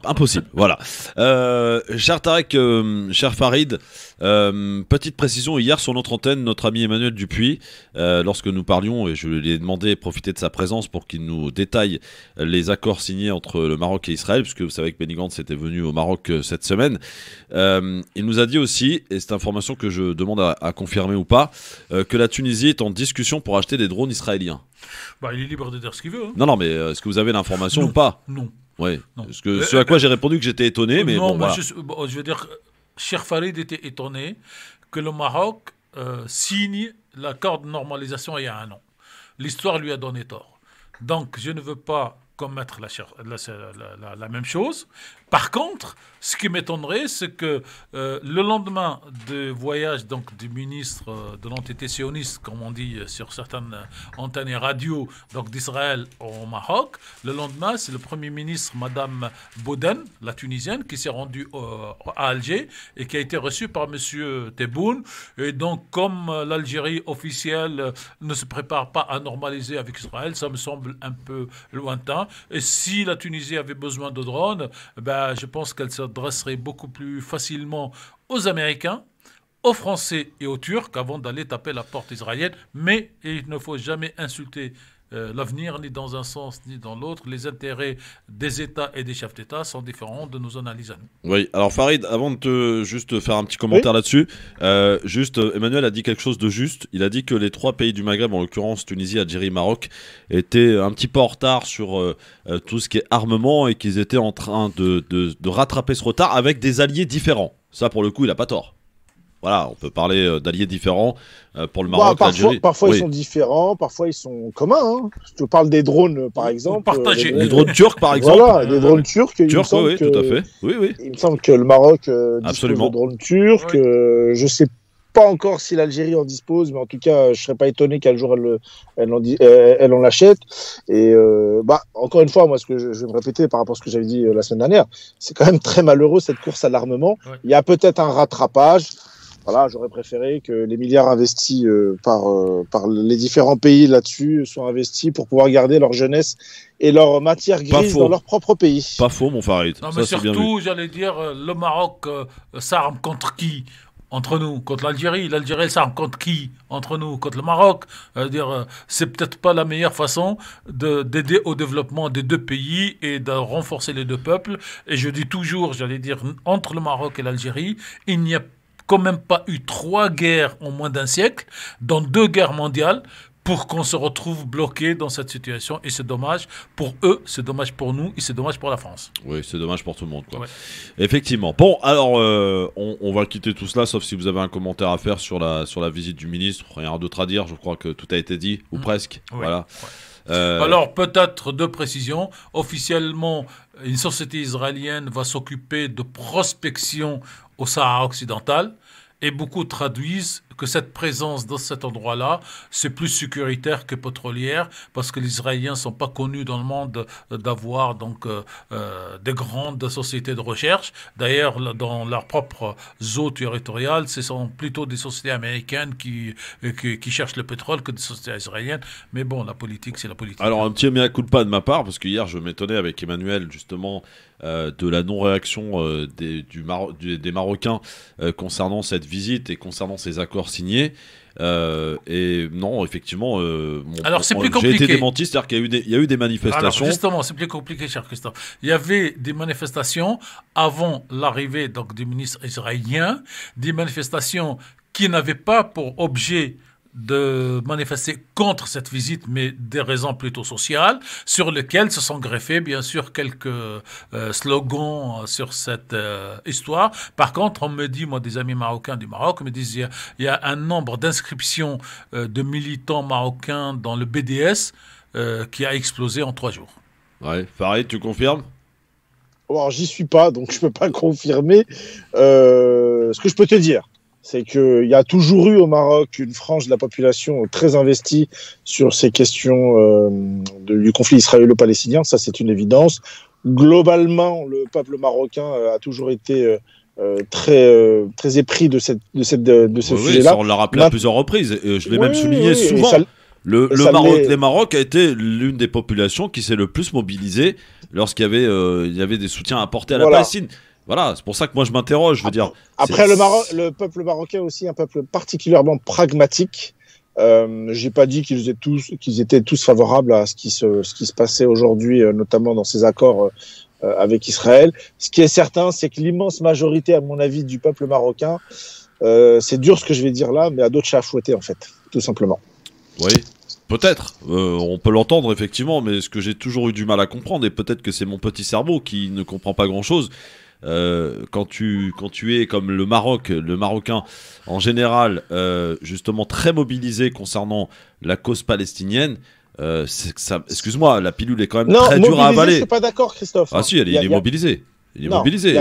impossible. Voilà. Cher Tarek, cher Farid, petite précision, hier sur notre antenne, notre ami Emmanuel Dupuis, lorsque nous parlions, et je lui ai demandé de profiter de sa présence pour qu'il nous détaille les accords signés entre le Maroc et Israël, puisque vous savez que Benny Gantz était venu au Maroc cette semaine. Il nous a dit aussi, et c'est information que je demande à confirmer ou pas, que la Tunisie est en discussion pour acheter des drones israéliens. Il est libre de dire ce qu'il veut. Hein. Non, mais est-ce que vous avez l'information ou pas? Non. Oui. Parce que ce à quoi j'ai répondu que j'étais étonné, mais non, bon, voilà. Je veux dire, cher Farid était étonné que le Maroc signe l'accord de normalisation il y a un an. L'histoire lui a donné tort. Donc, je ne veux pas commettre la même chose. Par contre, ce qui m'étonnerait, c'est que le lendemain du voyage donc, du ministre de l'entité sioniste, comme on dit sur certaines antennes et radios d'Israël au Maroc, le lendemain, c'est le Premier ministre, Madame Bouden, la Tunisienne, qui s'est rendue à Alger et qui a été reçue par Monsieur Tebboune. Et donc, comme l'Algérie officielle ne se prépare pas à normaliser avec Israël, ça me semble un peu lointain. Et si la Tunisie avait besoin de drones, je pense qu'elle s'adresserait beaucoup plus facilement aux Américains, aux Français et aux Turcs avant d'aller taper la porte israélienne. Mais il ne faut jamais insulter l'avenir, ni dans un sens ni dans l'autre. Les intérêts des États et des chefs d'État sont différents de nos analyses à nous. Oui, alors Farid, avant de te faire un petit commentaire là-dessus, Emmanuel a dit quelque chose de juste. Il a dit que les trois pays du Maghreb, en l'occurrence Tunisie, Algérie, Maroc, étaient un petit peu en retard sur tout ce qui est armement et qu'ils étaient en train de rattraper ce retard avec des alliés différents. Ça, pour le coup, il n'a pas tort. Voilà, on peut parler d'alliés différents pour le Maroc, l'Algérie. Parfois ils sont différents, parfois ils sont communs. Hein. Je te parle des drones, par exemple. Partagés. Les drones turcs, par exemple. Voilà, des drones turcs. Oui, tout à fait. Oui. Il me semble que le Maroc dispose de drones turcs. Oui. Je ne sais pas encore si l'Algérie en dispose, mais en tout cas, je ne serais pas étonné qu'un jour elle en l'achète. Et encore une fois, moi, ce que je vais me répéter par rapport à ce que j'avais dit la semaine dernière, c'est quand même très malheureux cette course à l'armement. Ouais. Il y a peut-être un rattrapage. Voilà, j'aurais préféré que les milliards investis par les différents pays là-dessus soient investis pour pouvoir garder leur jeunesse et leur matière grise dans leur propre pays. Pas faux, mon Farid. Non, Ça, mais c'est bien vu. surtout, j'allais dire, le Maroc s'arme contre qui? Entre nous, contre l'Algérie. L'Algérie, elle s'arme contre qui? Entre nous, contre le Maroc. C'est peut-être pas la meilleure façon d'aider au développement des deux pays et de renforcer les deux peuples. Et je dis toujours, j'allais dire, entre le Maroc et l'Algérie, il n'y a quand même pas eu 3 guerres en moins d'un siècle, dans 2 guerres mondiales, pour qu'on se retrouve bloqué dans cette situation. Et c'est dommage pour eux, c'est dommage pour nous, et c'est dommage pour la France. Oui, c'est dommage pour tout le monde, quoi. Ouais. Effectivement. Bon, alors, on va quitter tout cela, sauf si vous avez un commentaire à faire sur la visite du ministre. Rien d'autre à dire, je crois que tout a été dit, ou presque. Ouais. Voilà. Ouais. Alors, peut-être 2 précisions. Officiellement, une société israélienne va s'occuper de prospection au Sahara occidental. Et beaucoup traduisent que cette présence dans cet endroit-là, c'est plus sécuritaire que pétrolière, parce que les Israéliens ne sont pas connus dans le monde d'avoir donc des grandes sociétés de recherche. D'ailleurs, dans leur propre eau territoriale, ce sont plutôt des sociétés américaines qui cherchent le pétrole que des sociétés israéliennes. Mais bon, la politique, c'est la politique. Alors, un petit mea culpa de ma part, parce que hier, je m'étonnais avec Emmanuel, justement, de la non-réaction des Marocains concernant cette visite et concernant ces accords signés. Et non, effectivement, alors c'est plus compliqué. J'ai été démenti, c'est-à-dire qu'il y a eu des manifestations. Alors justement, c'est plus compliqué, cher Christophe. Il y avait des manifestations avant l'arrivée donc du ministre israélien, des manifestations qui n'avaient pas pour objet de manifester contre cette visite, mais des raisons plutôt sociales, sur lesquelles se sont greffés, bien sûr, quelques slogans sur cette histoire. Par contre, on me dit, moi, des amis marocains du Maroc, me disent il y a un nombre d'inscriptions de militants marocains dans le BDS qui a explosé en 3 jours. Ouais, Farid, tu confirmes? Alors, j'y suis pas, donc je peux pas confirmer. Ce que je peux te dire, c'est qu'il y a toujours eu au Maroc une frange de la population très investie sur ces questions du conflit israélo-palestinien. Ça, c'est une évidence. Globalement, le peuple marocain a toujours été très épris de ce sujet-là. Ça, on l'a rappelé à plusieurs reprises. Je l'ai même souligné souvent. Ça, le Maroc a été l'une des populations qui s'est le plus mobilisée lorsqu'il y avait des soutiens apportés à la Palestine. Voilà, c'est pour ça que moi je m'interroge, je veux dire. Après, le peuple marocain est aussi un peuple particulièrement pragmatique. J'ai pas dit qu'ils étaient tous favorables à ce qui se passait aujourd'hui, notamment dans ces accords avec Israël. Ce qui est certain, c'est que l'immense majorité, à mon avis, du peuple marocain, c'est dur ce que je vais dire là, mais a d'autres chats à fouetter, en fait, tout simplement. Oui. Peut-être, on peut l'entendre effectivement, mais ce que j'ai toujours eu du mal à comprendre, et peut-être que c'est mon petit cerveau qui ne comprend pas grand-chose, quand tu es comme le Marocain en général, justement très mobilisé concernant la cause palestinienne, excuse-moi, la pilule est quand même très dure à avaler. Je suis pas d'accord, Christophe. Ah si, il est mobilisé. Il est mobilisé.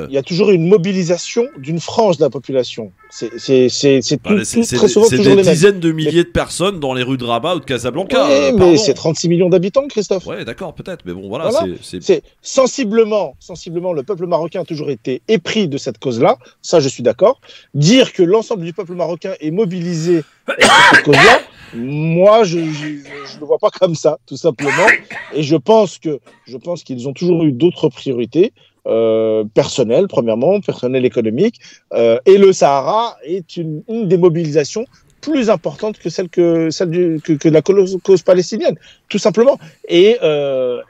Il y a toujours une mobilisation d'une frange de la population. C'est très souvent c'est toujours des les dizaines de milliers de personnes dans les rues de Rabat ou de Casablanca. Oui, mais c'est 36 millions d'habitants, Christophe. Ouais, d'accord, peut-être, mais bon, voilà. C'est sensiblement, le peuple marocain a toujours été épris de cette cause-là. Ça, je suis d'accord. Dire que l'ensemble du peuple marocain est mobilisé pour cette cause-là, moi, je ne le vois pas comme ça, tout simplement. Et je pense qu'ils ont toujours eu d'autres priorités. Personnel, premièrement, personnel économique, et le Sahara est une des mobilisations plus importantes que celle que la cause palestinienne, tout simplement. Et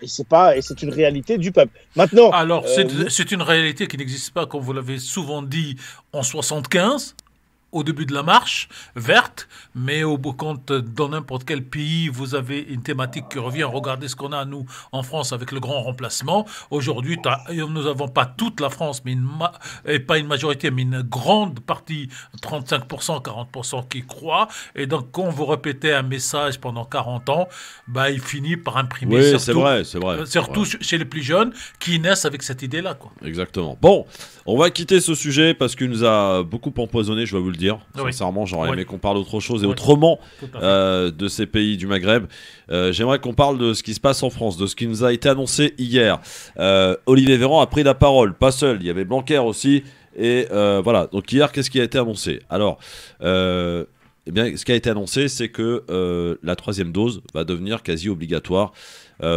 c'est une réalité du peuple. Maintenant, alors c'est une réalité qui n'existe pas, comme vous l'avez souvent dit, en 75. Au début de la marche verte, mais quand dans n'importe quel pays vous avez une thématique qui revient, regardez ce qu'on a nous en France avec le grand remplacement. Aujourd'hui, nous n'avons pas toute la France, mais pas une majorité, mais une grande partie, 35%, 40% qui croient. Et donc, quand vous répétez un message pendant 40 ans, il finit par imprimer. Oui, c'est vrai. Surtout chez les plus jeunes qui naissent avec cette idée-là, quoi. Exactement. Bon, on va quitter ce sujet parce qu'il nous a beaucoup empoisonné, je dois vous le dire. Sincèrement, j'aurais aimé qu'on parle d'autre chose et autrement de ces pays du Maghreb. J'aimerais qu'on parle de ce qui se passe en France, de ce qui nous a été annoncé hier. Olivier Véran a pris la parole, pas seul, il y avait Blanquer aussi. Et voilà, donc hier, qu'est-ce qui a été annoncé? Alors, eh bien, ce qui a été annoncé, c'est que la 3e dose va devenir quasi obligatoire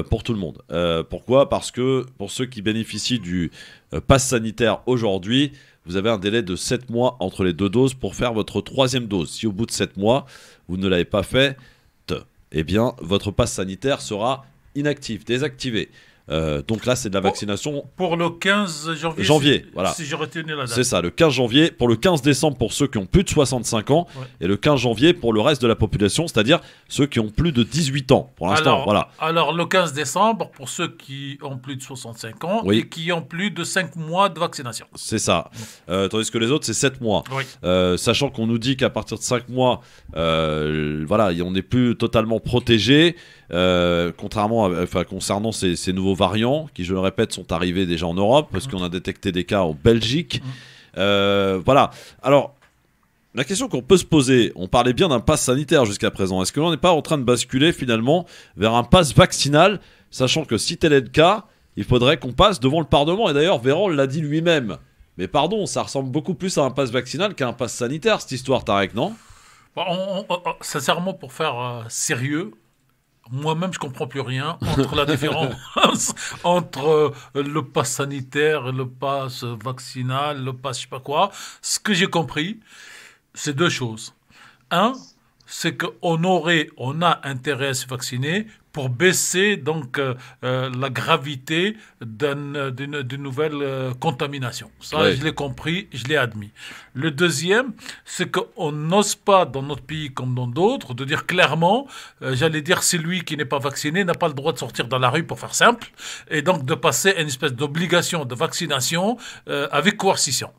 pour tout le monde. Pourquoi? Parce que pour ceux qui bénéficient du pass sanitaire aujourd'hui, vous avez un délai de 7 mois entre les 2 doses pour faire votre 3e dose. Si au bout de 7 mois, vous ne l'avez pas fait, eh bien, votre pass sanitaire sera inactif, désactivé. Donc là, c'est de la vaccination. Pour le 15 janvier. Janvier, voilà. Si j'ai retenu la date. C'est ça, le 15 janvier. Pour le 15 décembre, pour ceux qui ont plus de 65 ans. Ouais. Et le 15 janvier, pour le reste de la population, c'est-à-dire ceux qui ont plus de 18 ans. Pour l'instant, voilà. Alors, le 15 décembre, pour ceux qui ont plus de 65 ans Oui. et qui ont plus de 5 mois de vaccination. C'est ça. Tandis que les autres, c'est 7 mois. Oui. Sachant qu'on nous dit qu'à partir de 5 mois, voilà, on n'est plus totalement protégé. Concernant ces nouveaux variants qui, je le répète, sont arrivés déjà en Europe parce qu'on a détecté des cas en Belgique. Voilà. Alors, la question qu'on peut se poser, on parlait bien d'un pass sanitaire jusqu'à présent. Est-ce que l'on n'est pas en train de basculer finalement vers un pass vaccinal, sachant que si tel est le cas, il faudrait qu'on passe devant le Parlement. Et d'ailleurs, Véran l'a dit lui-même. Mais pardon, ça ressemble beaucoup plus à un pass vaccinal qu'à un pass sanitaire, cette histoire, Tarek, non? Sincèrement, pour faire sérieux, moi-même, je comprends plus rien entre la différence entre le pass sanitaire et le pass vaccinal, le pass je sais pas quoi. Ce que j'ai compris, c'est 2 choses. Un, c'est qu'on a intérêt à se vacciner pour baisser donc la gravité d'une nouvelle contamination. Ça, Oui. je l'ai compris, je l'ai admis. Le deuxième, c'est qu'on n'ose pas, dans notre pays comme dans d'autres, de dire clairement, j'allais dire, celui qui n'est pas vacciné n'a pas le droit de sortir dans la rue, pour faire simple, et donc de passer à une espèce d'obligation de vaccination avec coercition.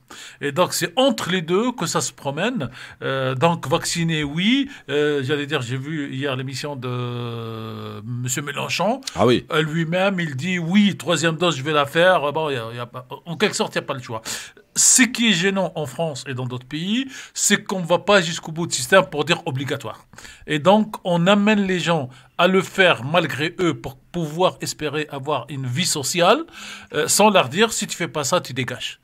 Et donc, c'est entre les deux que ça se promène. Donc, vacciner, oui. J'allais dire, j'ai vu hier l'émission de Monsieur Mélenchon. Ah oui. Lui-même, il dit oui, 3e dose, je vais la faire. Bon, en quelque sorte, il n'y a pas le choix. Ce qui est gênant en France et dans d'autres pays, c'est qu'on ne va pas jusqu'au bout du système pour dire obligatoire. Et donc, on amène les gens à le faire malgré eux pour pouvoir espérer avoir une vie sociale, sans leur dire, si tu fais pas ça, tu dégages.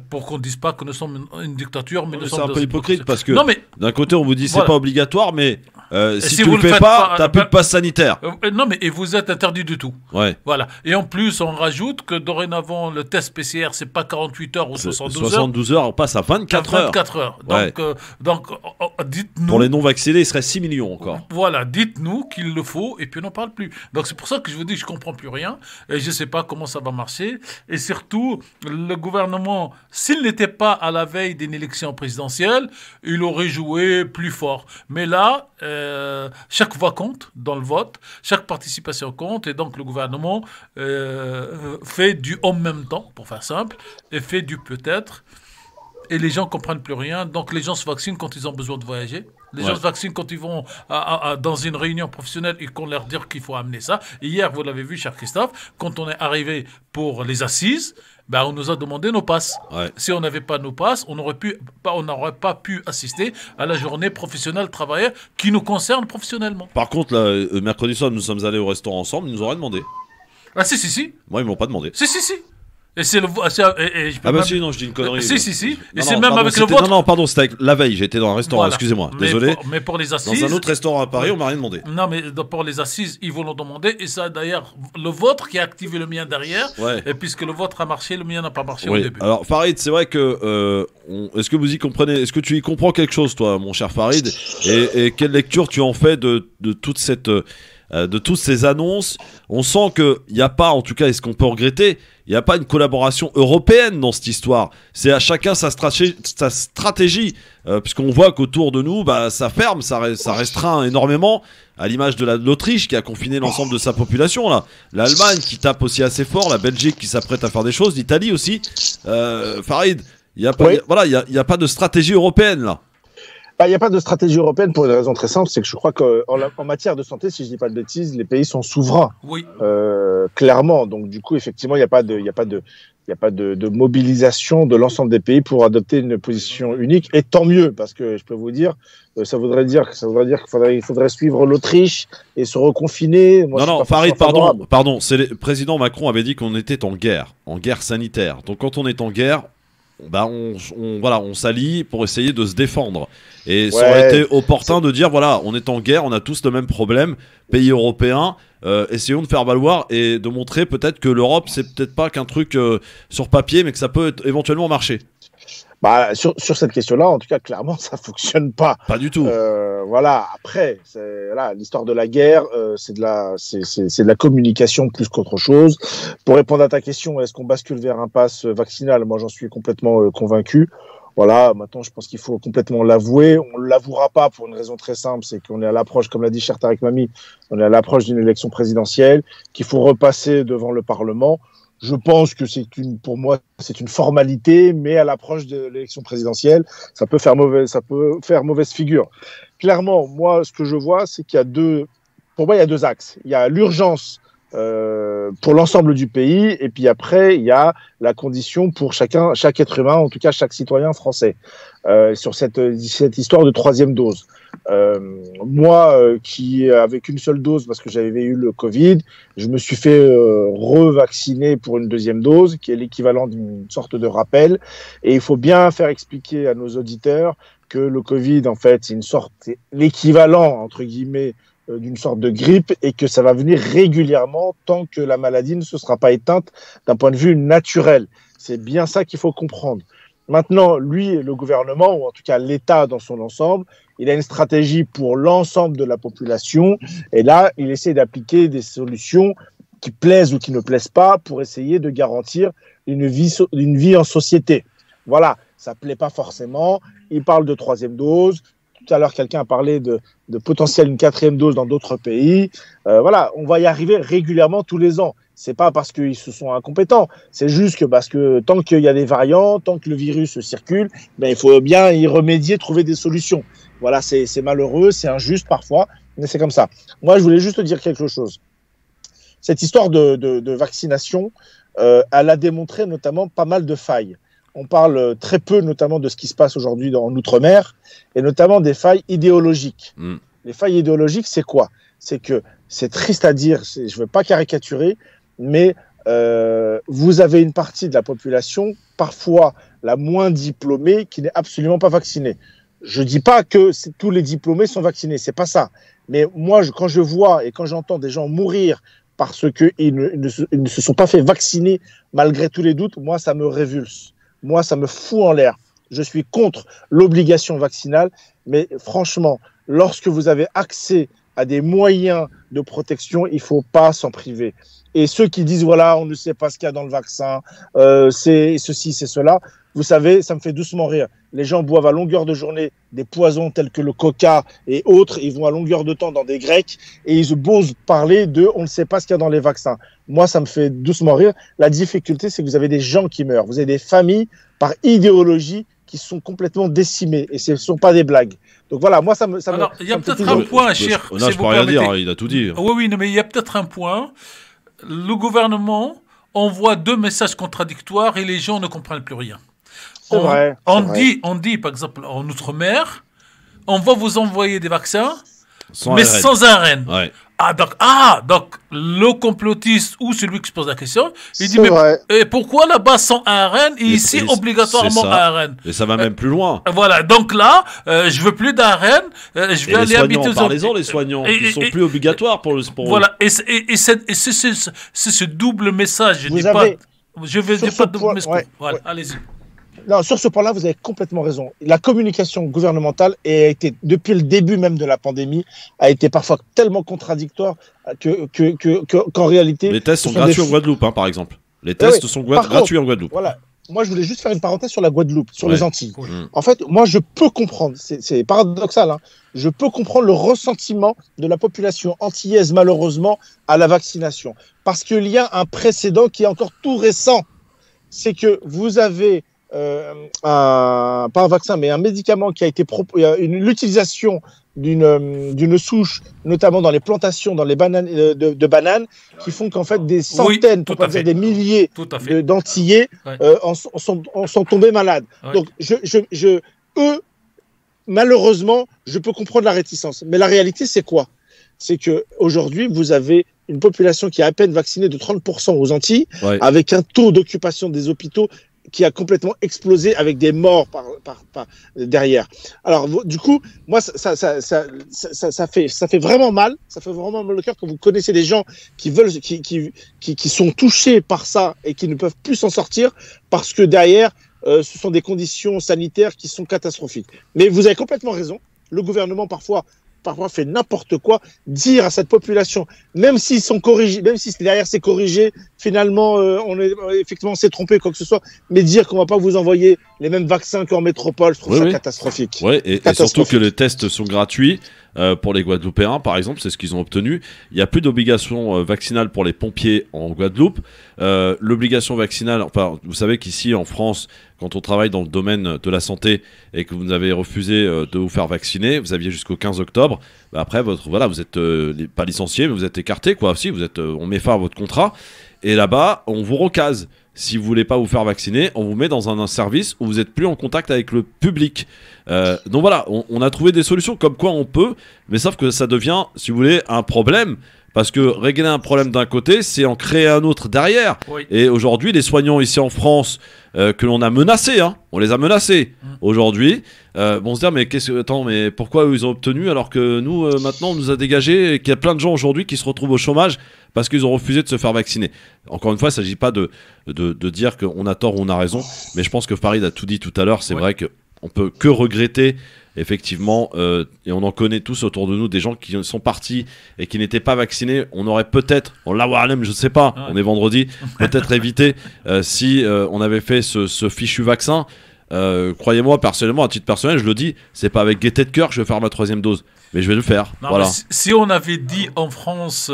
Pour qu'on ne dise pas que nous sommes une dictature, mais nous sommes... C'est un peu hypocrite parce que d'un côté, on vous dit c'est Voilà. pas obligatoire, mais si tu vous le fais faites pas, t'as plus de passe sanitaire. Non, mais et vous êtes interdit du tout. Ouais. Voilà. Et en plus, on rajoute que dorénavant, le test PCR, c'est pas 48 heures ou 72 heures. 72 heures, on passe à 24 heures. 24 heures. Ouais. Donc dites-nous... Pour les non-vaccinés, il serait 6 millions encore. Voilà, dites-nous qu'il le faut, et puis on n'en parle plus. Donc c'est pour ça que je vous dis, je comprends plus rien, et je sais pas comment ça va marcher. Et surtout, le gouvernement, s'il n'était pas à la veille d'une élection présidentielle, il aurait joué plus fort. Mais là, chaque voix compte dans le vote, chaque participation compte, et donc le gouvernement fait du en même temps, pour faire simple, et fait du peut-être. Et les gens ne comprennent plus rien. Donc, les gens se vaccinent quand ils ont besoin de voyager. Les gens se vaccinent quand ils vont dans une réunion professionnelle et qu'on leur dit qu'il faut amener ça. Et hier, vous l'avez vu, cher Christophe, quand on est arrivé pour les assises, ben, on nous a demandé nos passes. Ouais. Si on n'avait pas nos passes, on n'aurait pas pu assister à la journée professionnelle travailleur qui nous concerne professionnellement. Par contre, là, mercredi soir, nous sommes allés au restaurant ensemble, ils nous auraient demandé. Ah, si. Moi, ils m'ont pas demandé. Si. Et c'est le. Si, non, je dis une connerie. Si. Non, Et c'est non, même pardon, avec le c'était- vôtre. Non, pardon, c'était avec la veille, j'étais dans un restaurant, Voilà. excusez-moi, désolé. Mais pour les assises. Dans un autre restaurant à Paris, on m'a rien demandé. Non, mais pour les assises, ils vous l'ont demandé. Et ça, d'ailleurs, le vôtre qui a activé le mien derrière. Ouais. Et puisque le vôtre a marché, le mien n'a pas marché au Oui. début. Alors, Farid, c'est vrai que. Est-ce que vous y comprenez? Est-ce que tu y comprends quelque chose, toi, mon cher Farid? Et quelle lecture tu en fais de toute cette. De toutes ces annonces? On sent qu'il n'y a pas, en tout cas, est-ce qu'on peut regretter, il n'y a pas une collaboration européenne dans cette histoire. C'est à chacun sa stratégie, puisqu'on voit qu'autour de nous, bah, ça ferme, ça restreint énormément, à l'image de l'Autriche qui a confiné l'ensemble de sa population, là. L'Allemagne qui tape aussi assez fort, la Belgique qui s'apprête à faire des choses, l'Italie aussi. Farid, il n'y a, y a pas de stratégie européenne, là. Il n'y a pas de stratégie européenne pour une raison très simple, c'est que je crois qu'en matière de santé, si je ne dis pas de bêtises, les pays sont souverains, Oui. clairement. Donc du coup, effectivement, il n'y a pas de mobilisation de l'ensemble des pays pour adopter une position unique. Et tant mieux, parce que je peux vous dire, ça voudrait dire qu'il faudrait suivre l'Autriche et se reconfiner. Moi, Non, je suis pas Farid, favorable. pardon. Le président Macron avait dit qu'on était en guerre sanitaire. Donc quand on est en guerre, voilà, on s'allie pour essayer de se défendre. Et ça aurait été opportun de dire, voilà, on est en guerre, on a tous le même problème, pays européens, essayons de faire valoir et de montrer peut-être que l'Europe, c'est peut-être pas qu'un truc sur papier, mais que ça peut éventuellement marcher. Bah, sur cette question-là, en tout cas, clairement, ça fonctionne pas. Pas du tout. Voilà. Après, voilà, l'histoire de la guerre, c'est de la communication plus qu'autre chose. Pour répondre à ta question, est-ce qu'on bascule vers un pass vaccinal? Moi, j'en suis complètement convaincu. Voilà. Maintenant, je pense qu'il faut complètement l'avouer. On l'avouera pas pour une raison très simple, c'est qu'on est à l'approche, comme l'a dit cher Tarek Mami, on est à l'approche d'une élection présidentielle, qu'il faut repasser devant le Parlement. Je pense que pour moi, c'est une formalité, mais à l'approche de l'élection présidentielle, ça peut faire mauvaise figure. Clairement, moi, ce que je vois, c'est qu'il y a pour moi, il y a deux axes. Il y a l'urgence pour l'ensemble du pays, et puis après, il y a la condition pour chaque être humain, en tout cas chaque citoyen français, sur cette histoire de 3e dose. Moi, qui avec une seule dose, parce que j'avais eu le Covid, je me suis fait revacciner pour une 2e dose, qui est l'équivalent d'une sorte de rappel. Et il faut bien faire expliquer à nos auditeurs que le Covid, en fait, c'est l'équivalent, entre guillemets, d'une sorte de grippe, et que ça va venir régulièrement tant que la maladie ne se sera pas éteinte d'un point de vue naturel. C'est bien ça qu'il faut comprendre. Maintenant, lui, le gouvernement, ou en tout cas l'État dans son ensemble, il a une stratégie pour l'ensemble de la population, et là, il essaie d'appliquer des solutions qui plaisent ou qui ne plaisent pas pour essayer de garantir une vie en société. Voilà, ça ne plaît pas forcément. Il parle de 3e dose. Tout à l'heure, quelqu'un a parlé de potentiel une 4e dose dans d'autres pays. Voilà, on va y arriver régulièrement tous les ans. C'est pas parce qu'ils se sont incompétents, c'est juste que parce que tant qu'il y a des variants, tant que le virus circule, il faut bien y remédier, trouver des solutions. Voilà, c'est malheureux, c'est injuste parfois, mais c'est comme ça. Moi, je voulais juste dire quelque chose. Cette histoire de vaccination, elle a démontré notamment pas mal de failles. On parle très peu notamment de ce qui se passe aujourd'hui en Outre-mer, et notamment des failles idéologiques. Les failles idéologiques, c'est quoi? C'est que, c'est triste à dire, je ne veux pas caricaturer, mais vous avez une partie de la population, parfois la moins diplômée, qui n'est absolument pas vaccinée. Je ne dis pas que tous les diplômés sont vaccinés, c'est pas ça. Mais moi, quand je vois et quand j'entends des gens mourir parce qu'ils ne se sont pas fait vacciner malgré tous les doutes, moi, ça me révulse. Moi, ça me fout en l'air. Je suis contre l'obligation vaccinale, mais franchement, lorsque vous avez accès à des moyens de protection, il ne faut pas s'en priver. Et ceux qui disent, voilà, on ne sait pas ce qu'il y a dans le vaccin, c'est ceci, c'est cela, vous savez, ça me fait doucement rire. Les gens boivent à longueur de journée des poisons tels que le coca et autres, ils vont à longueur de temps dans des grecs et ils osent parler de on ne sait pas ce qu'il y a dans les vaccins. Moi, ça me fait doucement rire. La difficulté, c'est que vous avez des gens qui meurent. Vous avez des familles par idéologie qui sont complètement décimées et ce ne sont pas des blagues. Donc voilà, moi, Alors, il y a peut-être un point, cher. Là, je peux rien dire, il a tout dit. Oui, mais il y a peut-être un point. Le gouvernement envoie 2 messages contradictoires et les gens ne comprennent plus rien. On dit, par exemple, en Outre-mer, on va vous envoyer des vaccins, mais sans ARN. Ouais. Donc, le complotiste ou celui qui se pose la question, il dit, mais pourquoi là-bas sans ARN et ici obligatoirement ARN? Et ça va même plus loin. Voilà, donc là, je veux plus d'ARN, je vais aller habiter... Parlez-en, les soignants, ils sont plus obligatoires pour... Voilà, et c'est ce double message, je ne vais pas double message. Voilà, allez-y. Non, sur ce point-là, vous avez complètement raison. La communication gouvernementale a été, depuis le début même de la pandémie, a été parfois tellement contradictoire qu'en réalité... Les tests sont gratuits en Guadeloupe, par exemple. Les tests sont gratuits en Guadeloupe. Voilà. Moi, je voulais juste faire une parenthèse sur la Guadeloupe, sur les Antilles. En fait, moi, je peux comprendre, c'est paradoxal, hein, je peux comprendre le ressentiment de la population antillaise, malheureusement, à la vaccination. Parce qu'il y a un précédent qui est encore tout récent. C'est que vous avez... pas un vaccin, mais un médicament qui a été l'utilisation d'une souche, notamment dans les plantations, dans les bananes, de bananes, qui font qu'en fait des centaines, pour pas dire des milliers d'Antillais en sont tombés malades. Ouais. Donc, eux, malheureusement, je peux comprendre la réticence. Mais la réalité, c'est quoi? C'est que aujourd'hui, vous avez une population qui est à peine vaccinée de 30% aux Antilles, avec un taux d'occupation des hôpitaux qui a complètement explosé avec des morts derrière. Alors, du coup, moi, ça fait vraiment mal. Ça fait vraiment mal au cœur quand vous connaissez des gens qui sont touchés par ça et qui ne peuvent plus s'en sortir parce que derrière, ce sont des conditions sanitaires qui sont catastrophiques. Mais vous avez complètement raison. Le gouvernement, parfois fait n'importe quoi. Dire à cette population, même s'ils sont corrigés, même si derrière c'est corrigé, finalement, effectivement, on s'est trompé, quoi que ce soit, mais dire qu'on va pas vous envoyer les mêmes vaccins qu'en métropole, je trouve ça catastrophique. Oui, et surtout que les tests sont gratuits. Pour les Guadeloupéens, par exemple, c'est ce qu'ils ont obtenu. Il n'y a plus d'obligation vaccinale pour les pompiers en Guadeloupe. L'obligation vaccinale, enfin, vous savez qu'ici en France, quand on travaille dans le domaine de la santé et que vous avez refusé de vous faire vacciner, vous aviez jusqu'au 15 octobre. Bah après, vous êtes pas licencié, mais vous êtes écarté, quoi. Si, on met fin à votre contrat. Et là-bas, on vous recase. Si vous voulez pas vous faire vacciner, on vous met dans un service où vous n'êtes plus en contact avec le public. Donc voilà, on a trouvé des solutions comme quoi on peut, mais sauf que ça devient, si vous voulez, un problème. Parce que régler un problème d'un côté, c'est en créer un autre derrière. Oui. Et aujourd'hui, les soignants ici en France, que l'on a menacés, on les a menacés aujourd'hui, vont se dire mais pourquoi ils ont obtenu alors que nous, maintenant, on nous a dégagés et qu'il y a plein de gens aujourd'hui qui se retrouvent au chômage parce qu'ils ont refusé de se faire vacciner. Encore une fois, il ne s'agit pas de dire qu'on a tort ou on a raison, mais je pense que Farid a tout dit tout à l'heure. C'est vrai qu'on peut que regretter. Effectivement, et on en connaît tous autour de nous des gens qui sont partis et qui n'étaient pas vaccinés. On aurait peut-être, je sais pas, on est vendredi, peut-être évité si on avait fait ce fichu vaccin. Croyez-moi, personnellement, à titre personnel, je le dis, c'est pas avec gaieté de cœur que je vais faire ma 3e dose. Mais je vais le faire. Non, voilà. Si on avait dit en France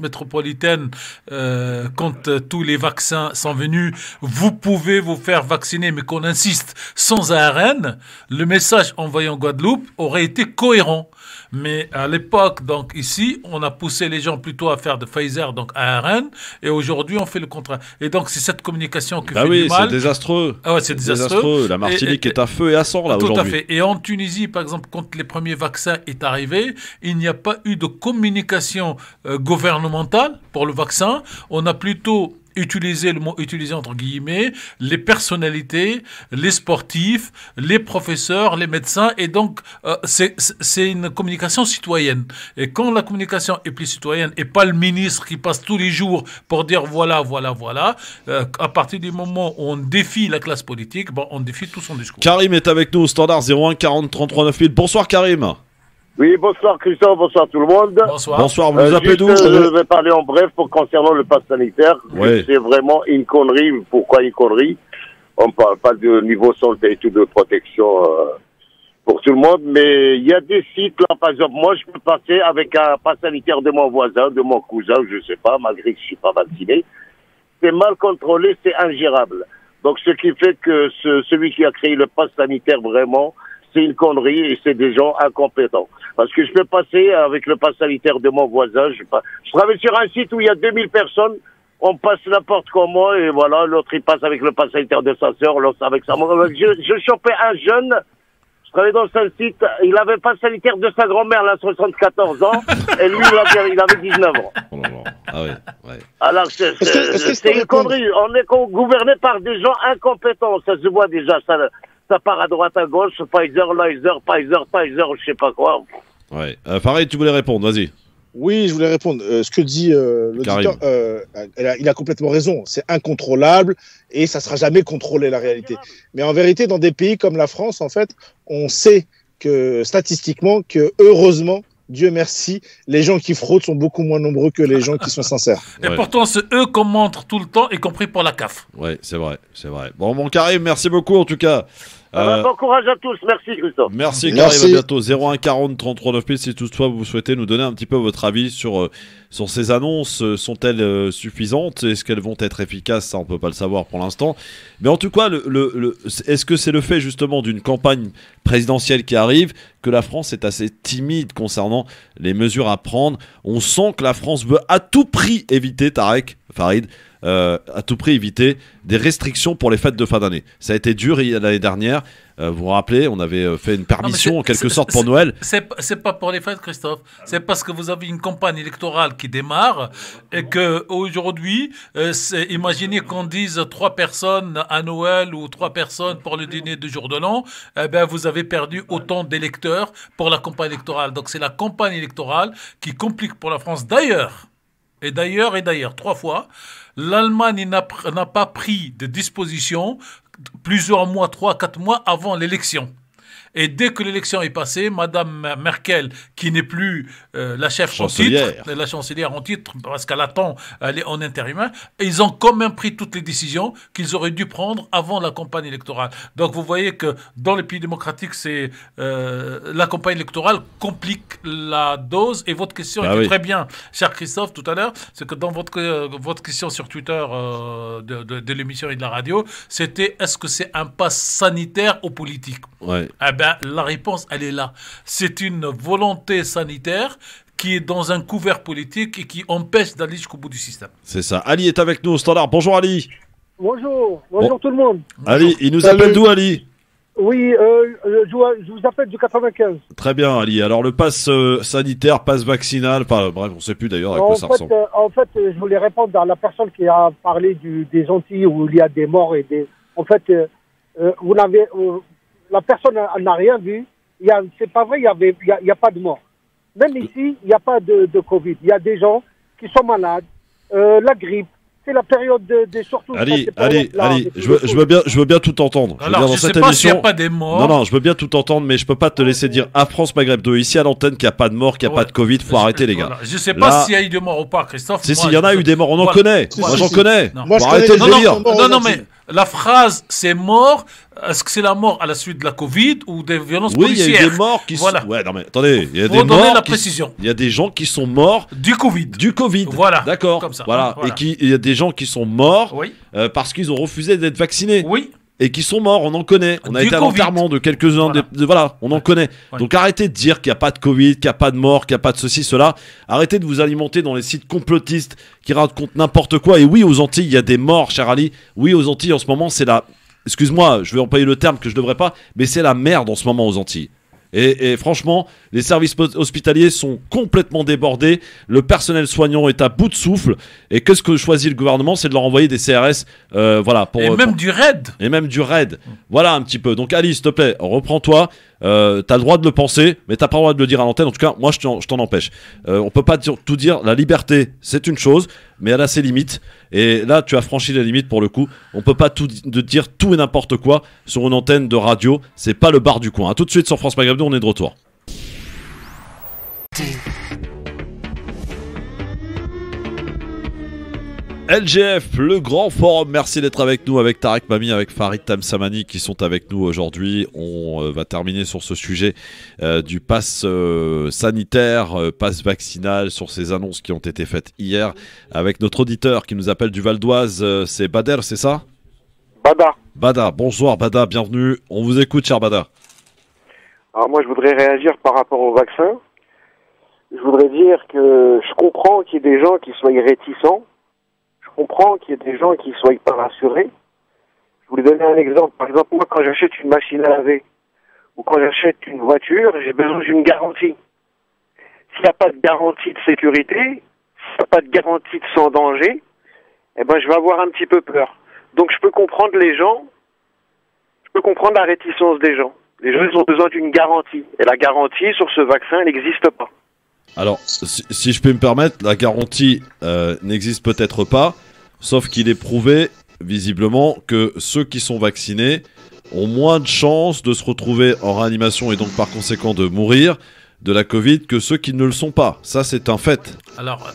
métropolitaine, quand tous les vaccins sont venus, vous pouvez vous faire vacciner, mais qu'on insiste sans ARN, le message envoyé en Guadeloupe aurait été cohérent. Mais à l'époque, donc ici, on a poussé les gens plutôt à faire de Pfizer, donc ARN, et aujourd'hui, on fait le contraire. Et donc, c'est cette communication qui fait du mal. C'est désastreux. Ah ouais, c'est désastreux. La Martinique est à feu et à sang, là, aujourd'hui. Tout à fait. Et en Tunisie, par exemple, quand les premiers vaccins est arrivé, il n'y a pas eu de communication gouvernementale pour le vaccin. On a plutôt utilisé, le mot utilisé entre guillemets, les personnalités, les sportifs, les professeurs, les médecins, et donc c'est une communication citoyenne. Et quand la communication est plus citoyenne et pas le ministre qui passe tous les jours pour dire voilà, à partir du moment où on défie la classe politique, on défie tout son discours. Karim est avec nous au standard 01 40 33 9000. Bonsoir Karim. Oui, bonsoir Christophe, bonsoir tout le monde. Bonsoir, vous nous appelez d'où? Je vais parler en bref concernant le pass sanitaire. Oui. C'est vraiment une connerie. Pourquoi une connerie? On ne parle pas de niveau santé et tout de protection pour tout le monde, mais il y a des sites, là, par exemple, moi je peux passer avec un pass sanitaire de mon voisin, de mon cousin, je sais pas, malgré que je suis pas vacciné. C'est mal contrôlé, c'est ingérable. Donc ce qui fait que celui qui a créé le pass sanitaire, vraiment, c'est une connerie et c'est des gens incompétents. Parce que je peux passer avec le pass sanitaire de mon voisin, je travaille sur un site où il y a 2000 personnes, on passe n'importe comment et voilà, l'autre il passe avec le pass sanitaire de sa sœur, l'autre avec sa mère. Je chopais un jeune, je travaillais dans un site, il avait le pass sanitaire de sa grand-mère, elle a 74 ans, et lui il avait 19 ans. Oh là là. Ah ouais. Alors c'est une connerie, on est gouverné par des gens incompétents, ça se voit déjà, ça part à droite, à gauche, Pfizer, je sais pas quoi. Ouais. Farid, tu voulais répondre, vas-y. Oui, je voulais répondre. Ce que dit l'auditeur, il a complètement raison. C'est incontrôlable et ça sera jamais contrôlé, la réalité. Mais en vérité, dans des pays comme la France, en fait, on sait que statistiquement, que heureusement, Dieu merci, les gens qui fraudent sont beaucoup moins nombreux que les gens qui sont sincères. Et pourtant, c'est eux qu'on montre tout le temps, y compris pour la CAF. Ouais, c'est vrai. Bon, mon Karim, merci beaucoup en tout cas. Bon courage à tous, merci Christophe. Merci Karim, à bientôt. 01 40 33 9000 si toutefois vous souhaitez nous donner un petit peu votre avis sur ces annonces. Sont-elles suffisantes? Est-ce qu'elles vont être efficaces? Ça, on peut pas le savoir pour l'instant. Mais en tout cas, est-ce que c'est le fait justement d'une campagne présidentielle qui arrive que la France est assez timide concernant les mesures à prendre? On sent que la France veut à tout prix éviter, Farid, à tout prix éviter des restrictions pour les fêtes de fin d'année. Ça a été dur l'année dernière. Vous vous rappelez, on avait fait une permission en quelque sorte pour Noël. C'est pas pour les fêtes, Christophe. C'est parce que vous avez une campagne électorale qui démarre et que aujourd'hui, imaginez qu'on dise 3 personnes à Noël ou 3 personnes pour le dîner de jour de l'an. Eh ben, vous avez perdu autant d'électeurs pour la campagne électorale. Donc c'est la campagne électorale qui complique pour la France. D'ailleurs, 3 fois, l'Allemagne n'a pas pris de dispositions plusieurs mois, 3-4 mois avant l'élection. Et dès que l'élection est passée, Madame Merkel, qui n'est plus la chef en titre, la chancelière en titre, parce qu'elle attend, elle est en intérim, ils ont quand même pris toutes les décisions qu'ils auraient dû prendre avant la campagne électorale. Donc vous voyez que dans les pays démocratiques, la campagne électorale complique la dose. Et votre question était très bien, cher Christophe, tout à l'heure, c'est que dans votre question sur Twitter de l'émission et de la radio, c'était est-ce que c'est un pass sanitaire ou politique? Ouais. La réponse, elle est là. C'est une volonté sanitaire qui est dans un couvert politique et qui empêche d'aller jusqu'au bout du système. C'est ça. Ali est avec nous au standard. Bonjour Ali. Bonjour tout le monde. Ali, il nous appelle d'où Ali? Oui, je vous appelle du 95. Très bien Ali. Alors le pass sanitaire, pass vaccinal, bref, on ne sait plus d'ailleurs à quoi ça ressemble. En fait, je voulais répondre à la personne qui a parlé des Antilles où il y a des morts et des... En fait, vous n'avez... la personne n'a rien vu. C'est pas vrai, il y a pas de mort. Même ici, il n'y a pas de Covid. Il y a des gens qui sont malades. La grippe, c'est la période surtout. Ali, je veux bien tout entendre. Alors, je ne sais pas s'il n'y a pas des morts. Non, je veux bien tout entendre, mais je peux pas te laisser dire à France Maghreb 2 ici à l'antenne qu'il n'y a pas de mort, qu'il n'y a pas de Covid. Faut arrêter les gars. Voilà. Je ne sais pas s'il y a eu des morts ou pas, Christophe. Si, il y en a eu des morts. On en connaît. Moi, j'en connais. Moi, je arrêter connais le délire. Non, mais la phrase c'est mort, est-ce que c'est la mort à la suite de la Covid ou des violences policières? Oui, il y a eu des morts qui sont... Ouais, non mais attendez, il y a des morts... précision. Il y a des gens qui sont morts... Du Covid. Voilà. D'accord. Comme ça. Voilà. Et il y a des gens qui sont morts parce qu'ils ont refusé d'être vaccinés. Oui. Et qui sont morts, on en connaît. On a été à l'enterrement de quelques-uns. Voilà, on en connaît. Ouais. Donc arrêtez de dire qu'il n'y a pas de Covid, qu'il n'y a pas de mort, qu'il n'y a pas de ceci, cela. Arrêtez de vous alimenter dans les sites complotistes qui racontent n'importe quoi. Et oui, aux Antilles, il y a des morts, cher Ali. Oui, aux Antilles, en ce moment, c'est la... Excuse-moi, je vais employer le terme que je ne devrais pas, mais c'est la merde en ce moment aux Antilles. Et franchement, les services hospitaliers sont complètement débordés. Le personnel soignant est à bout de souffle. Et que ce que choisit le gouvernement, c'est de leur envoyer des CRS. Du RAID. Et même du RAID. Voilà un petit peu. Donc Ali, s'il te plaît, reprends-toi. T'as le droit de le penser, mais t'as pas le droit de le dire à l'antenne. En tout cas, moi, je t'en empêche. On peut pas tout dire. La liberté, c'est une chose, mais elle a ses limites. Et là, tu as franchi les limites pour le coup. On peut pas dire tout et n'importe quoi sur une antenne de radio. C'est pas le bar du coin. À tout de suite sur France Maghreb 2, on est de retour. LGF, le grand forum, merci d'être avec nous, avec Tarek Mami, avec Farid Tamsamani qui sont avec nous aujourd'hui. On va terminer sur ce sujet du pass sanitaire, pass vaccinal, sur ces annonces qui ont été faites hier avec notre auditeur qui nous appelle du Val d'Oise. C'est Bader, c'est ça? Bada, bonsoir Bada, bienvenue. On vous écoute, cher Bada. Alors moi, je voudrais réagir par rapport au vaccin. Je voudrais dire que je comprends qu'il y ait des gens qui soient réticents. Je comprends qu'il y ait des gens qui ne soient pas rassurés. Je voulais donner un exemple. Par exemple, moi, quand j'achète une machine à laver ou quand j'achète une voiture, j'ai besoin d'une garantie. S'il n'y a pas de garantie de sécurité, s'il n'y a pas de garantie de sans danger, eh ben, je vais avoir un petit peu peur. Donc, je peux comprendre les gens, je peux comprendre la réticence des gens. Les gens, ils ont besoin d'une garantie. Et la garantie sur ce vaccin, elle n'existe pas. Alors, si je peux me permettre, la garantie n'existe peut-être pas, sauf qu'il est prouvé, visiblement, que ceux qui sont vaccinés ont moins de chances de se retrouver en réanimation et donc par conséquent de mourir de la Covid que ceux qui ne le sont pas. Ça, c'est un fait. Alors,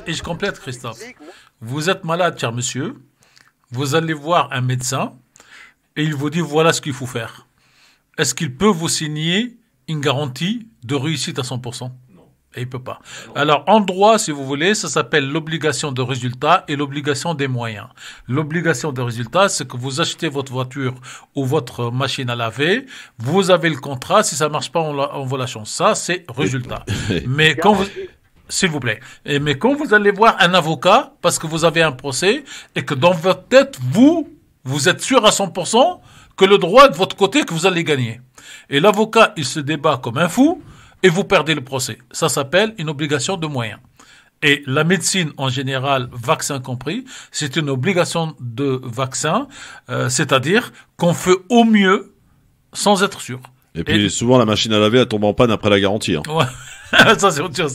et je complète, Christophe. Vous êtes malade, cher monsieur, vous allez voir un médecin et il vous dit voilà ce qu'il faut faire. Est-ce qu'il peut vous signer une garantie de réussite à 100%? Et il ne peut pas. Alors, en droit, si vous voulez, ça s'appelle l'obligation de résultat et l'obligation des moyens. L'obligation de résultat, c'est que vous achetez votre voiture ou votre machine à laver, vous avez le contrat, si ça ne marche pas, on vous la change. Ça, c'est résultat. Mais quand vous... S'il vous plaît. Mais quand vous allez voir un avocat, parce que vous avez un procès, et que dans votre tête, vous êtes sûr à 100% que le droit est de votre côté, que vous allez gagner. Et l'avocat, il se débat comme un fou, et vous perdez le procès. Ça s'appelle une obligation de moyens. Et la médecine, en général, vaccin compris, c'est une obligation de vaccin, c'est-à-dire qu'on fait au mieux sans être sûr. Et puis souvent la machine à laver elle tombe en panne après la garantie. Hein. Ouais. Ça c'est autre chose.